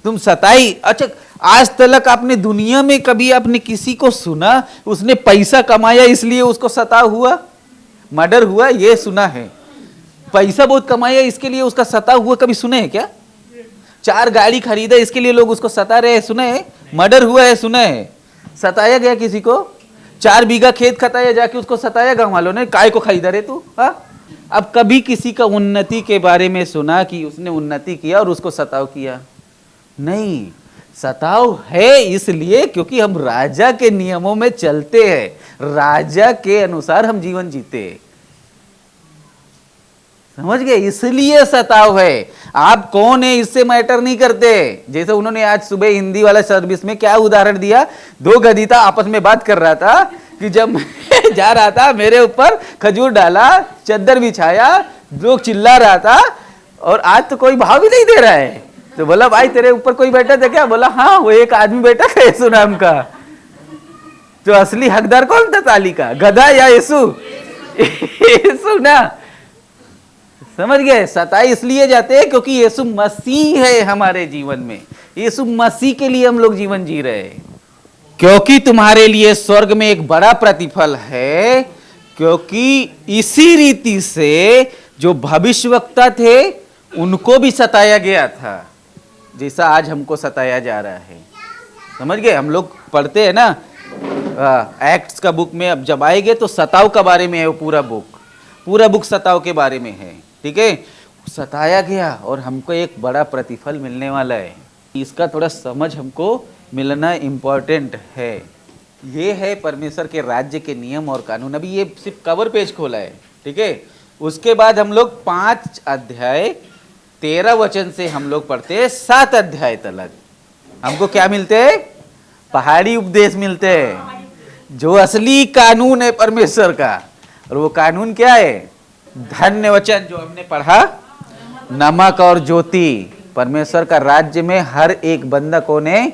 तुम सताई, अच्छा आज तक आपने दुनिया में कभी आपने किसी को सुना उसने पैसा कमाया इसलिए उसको सता हुआ, मर्डर हुआ, ये सुना है? पैसा बहुत कमाया इसके लिए उसका सता हुआ कभी सुने हैं क्या? 4 गाड़ी खरीदा इसके लिए लोग उसको सता रहे हैं, सुने हैं? मर्डर हुआ है, सुना है? सताया गया किसी को? 4 बीघा खेत खताया जाके उसको सताया गांव वालों ने, काय को खरीदा रे तू? हाँ, अब कभी किसी का उन्नति के बारे में सुना कि उसने उन्नति किया और उसको सताव किया? नहीं, सताव है इसलिए क्योंकि हम राजा के नियमों में चलते हैं, राजा के अनुसार हम जीवन जीते हैं, समझ गए? इसलिए सताव है। आप कौन है इससे मैटर नहीं करते। जैसे उन्होंने आज सुबह हिंदी वाला सर्विस में क्या उदाहरण दिया, 2 गधीता आपस में बात कर रहा था कि जब मैं जा रहा था मेरे ऊपर खजूर डाला, चद्दर बिछाया, लोग चिल्ला रहा था, और आज तो कोई भाव ही नहीं दे रहा है। तो बोला भाई तेरे ऊपर कोई बैठा था क्या? बोला हाँ, वो एक आदमी बैठा था यीशु नाम का। तो असली हकदार कौन था ताली का, गधा या यीशु? यीशु ना, समझ गए? सताई इसलिए जाते हैं क्योंकि यीशु मसीह है हमारे जीवन में, यीशु मसीह के लिए हम लोग जीवन जी रहे हैं। क्योंकि तुम्हारे लिए स्वर्ग में एक बड़ा प्रतिफल है, क्योंकि इसी रीति से जो भविष्यवक्ता थे उनको भी सताया गया था। जैसा आज हमको सताया जा रहा है। समझ गए? हम लोग पढ़ते हैं ना एक्ट्स का बुक में, अब जब आएंगे तो सताव के बारे में है वो पूरा बुक सताव के बारे में है। ठीक है, सताया गया और हमको एक बड़ा प्रतिफल मिलने वाला है। इसका थोड़ा समझ हमको मिलना इम्पोर्टेंट है। ये है परमेश्वर के राज्य के नियम और कानून। अभी ये सिर्फ कवर पेज खोला है। ठीक है, उसके बाद हम लोग 5 अध्याय 13 वचन से हम लोग पढ़ते हैं 7 अध्याय तक। हमको क्या मिलते हैं? पहाड़ी उपदेश मिलते हैं, जो असली कानून है परमेश्वर का। और वो कानून क्या है? धन्य वचन जो हमने पढ़ा, नमक और ज्योति। परमेश्वर का राज्य में हर एक बंदा कौन है?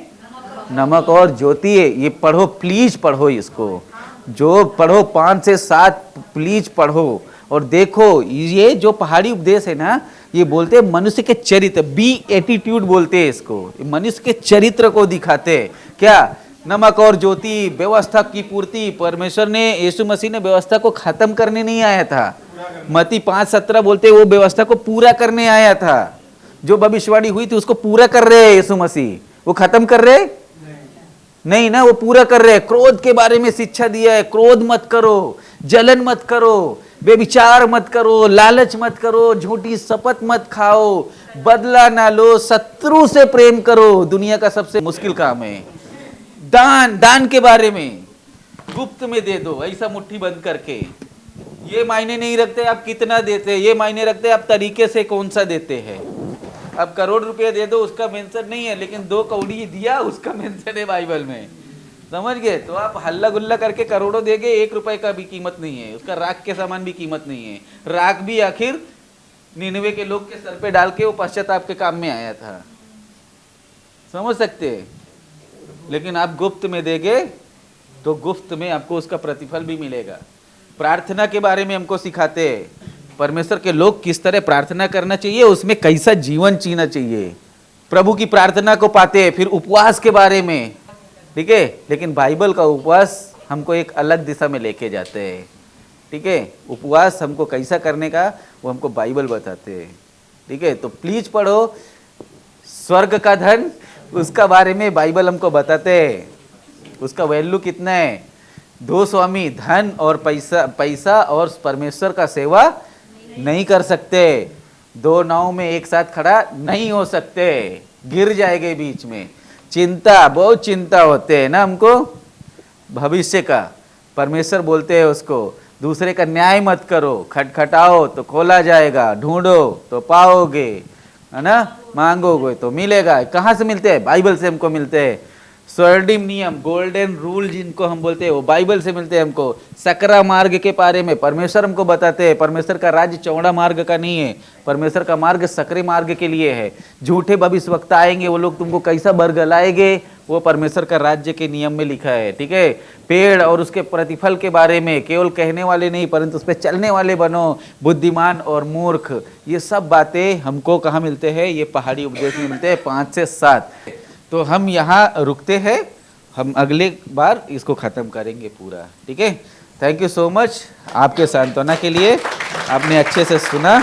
नमक और ज्योति है। ये पढ़ो, प्लीज पढ़ो इसको। जो पढ़ो 5 से 7 प्लीज पढ़ो और देखो। ये जो पहाड़ी उपदेश है ना, ये बोलते हैं मनुष्य के चरित्र, बी एटीट्यूड बोलते हैं इसको। मनुष्य के चरित्र को दिखाते हैं। क्या? नमक और ज्योति, व्यवस्था की पूर्ति। परमेश्वर ने, यीशु मसीह ने व्यवस्था को खत्म करने नहीं आया था। मत्ती 5:17 बोलते वो व्यवस्था को पूरा करने आया था। जो भविष्यवाणी हुई थी उसको पूरा कर रहे हैं यीशु मसीह। वो खत्म कर रहे नहीं ना, वो पूरा कर रहे हैं। क्रोध के बारे में शिक्षा दिया है, क्रोध मत करो, जलन मत करो, बेविचार मत करो, लालच मत करो, झूठी शपथ मत खाओ, बदला ना लो, शत्रु से प्रेम करो। दुनिया का सबसे मुश्किल काम है दान के बारे में। गुप्त में दे दो, ऐसा मुट्ठी बंद करके। ये मायने नहीं रखते आप कितना देते हैं, ये मायने रखते हैं आप तरीके से कौन सा देते हैं। अब करोड़ रुपए दे दो, उसका मेंशन नहीं है, लेकिन 2 कौड़ी दिया उसका मेंशन है बाइबल में। समझ गए? तो आप हल्ला गुल्ला करके करोड़ों देंगे, 1 रुपए का भी कीमत नहीं है उसका। राख के सामान भी कीमत नहीं है। राख भी आखिर निनवे के लोग के सर पे डाल के वो पश्चाताप के काम में आया था। समझ सकते हैं? लेकिन आप गुप्त में देंगे तो गुप्त में आपको उसका प्रतिफल भी मिलेगा। प्रार्थना के बारे में हमको सिखाते हैं परमेश्वर के लोग किस तरह प्रार्थना करना चाहिए, उसमें कैसा जीवन जीना चाहिए। प्रभु की प्रार्थना को पाते हैं। फिर उपवास के बारे में, ठीक है। लेकिन बाइबल का उपवास हमको एक अलग दिशा में लेके जाते हैं। ठीक है, उपवास हमको कैसा करने का वो हमको बाइबल बताते हैं। ठीक है, तो प्लीज पढ़ो। स्वर्ग का धन, उसका बारे में बाइबल हमको बताते हैं। उसका वैल्यू कितना है? 2 स्वामी, धन और पैसा और परमेश्वर का सेवा नहीं कर सकते। 2 नाव में एक साथ खड़ा नहीं हो सकते, गिर जाएंगे बीच में। चिंता, बहुत चिंता होते है ना हमको भविष्य का। परमेश्वर बोलते हैं उसको, दूसरे का न्याय मत करो, खटखटाओ तो खोला जाएगा, ढूंढो तो पाओगे, है ना, मांगोगे तो मिलेगा। कहाँ से मिलते हैं? बाइबल से हमको मिलते हैं। स्वर्णिम नियम, गोल्डन रूल जिनको हम बोलते हैं, वो बाइबल से मिलते हैं हमको। सकरा मार्ग के बारे में परमेश्वर हमको बताते हैं। परमेश्वर का राज्य चौड़ा मार्ग का नहीं है, परमेश्वर का मार्ग सकरे मार्ग के लिए है। झूठे भविष्यवक्ता आएंगे, वो लोग तुमको कैसा बरगलाएंगे, वो परमेश्वर का राज्य के नियम में लिखा है। ठीक है, पेड़ और उसके प्रतिफल के बारे में केवल कहने वाले नहीं परंतु उस पर चलने वाले बनो, बुद्धिमान और मूर्ख। ये सब बातें हमको कहाँ मिलते हैं? ये पहाड़ी उपदेश में मिलते हैं 5 से 7। तो हम यहाँ रुकते हैं, हम अगले बार इसको ख़त्म करेंगे पूरा। ठीक है, थैंक यू सो मच आपके सांत्वना के लिए। आपने अच्छे से सुना।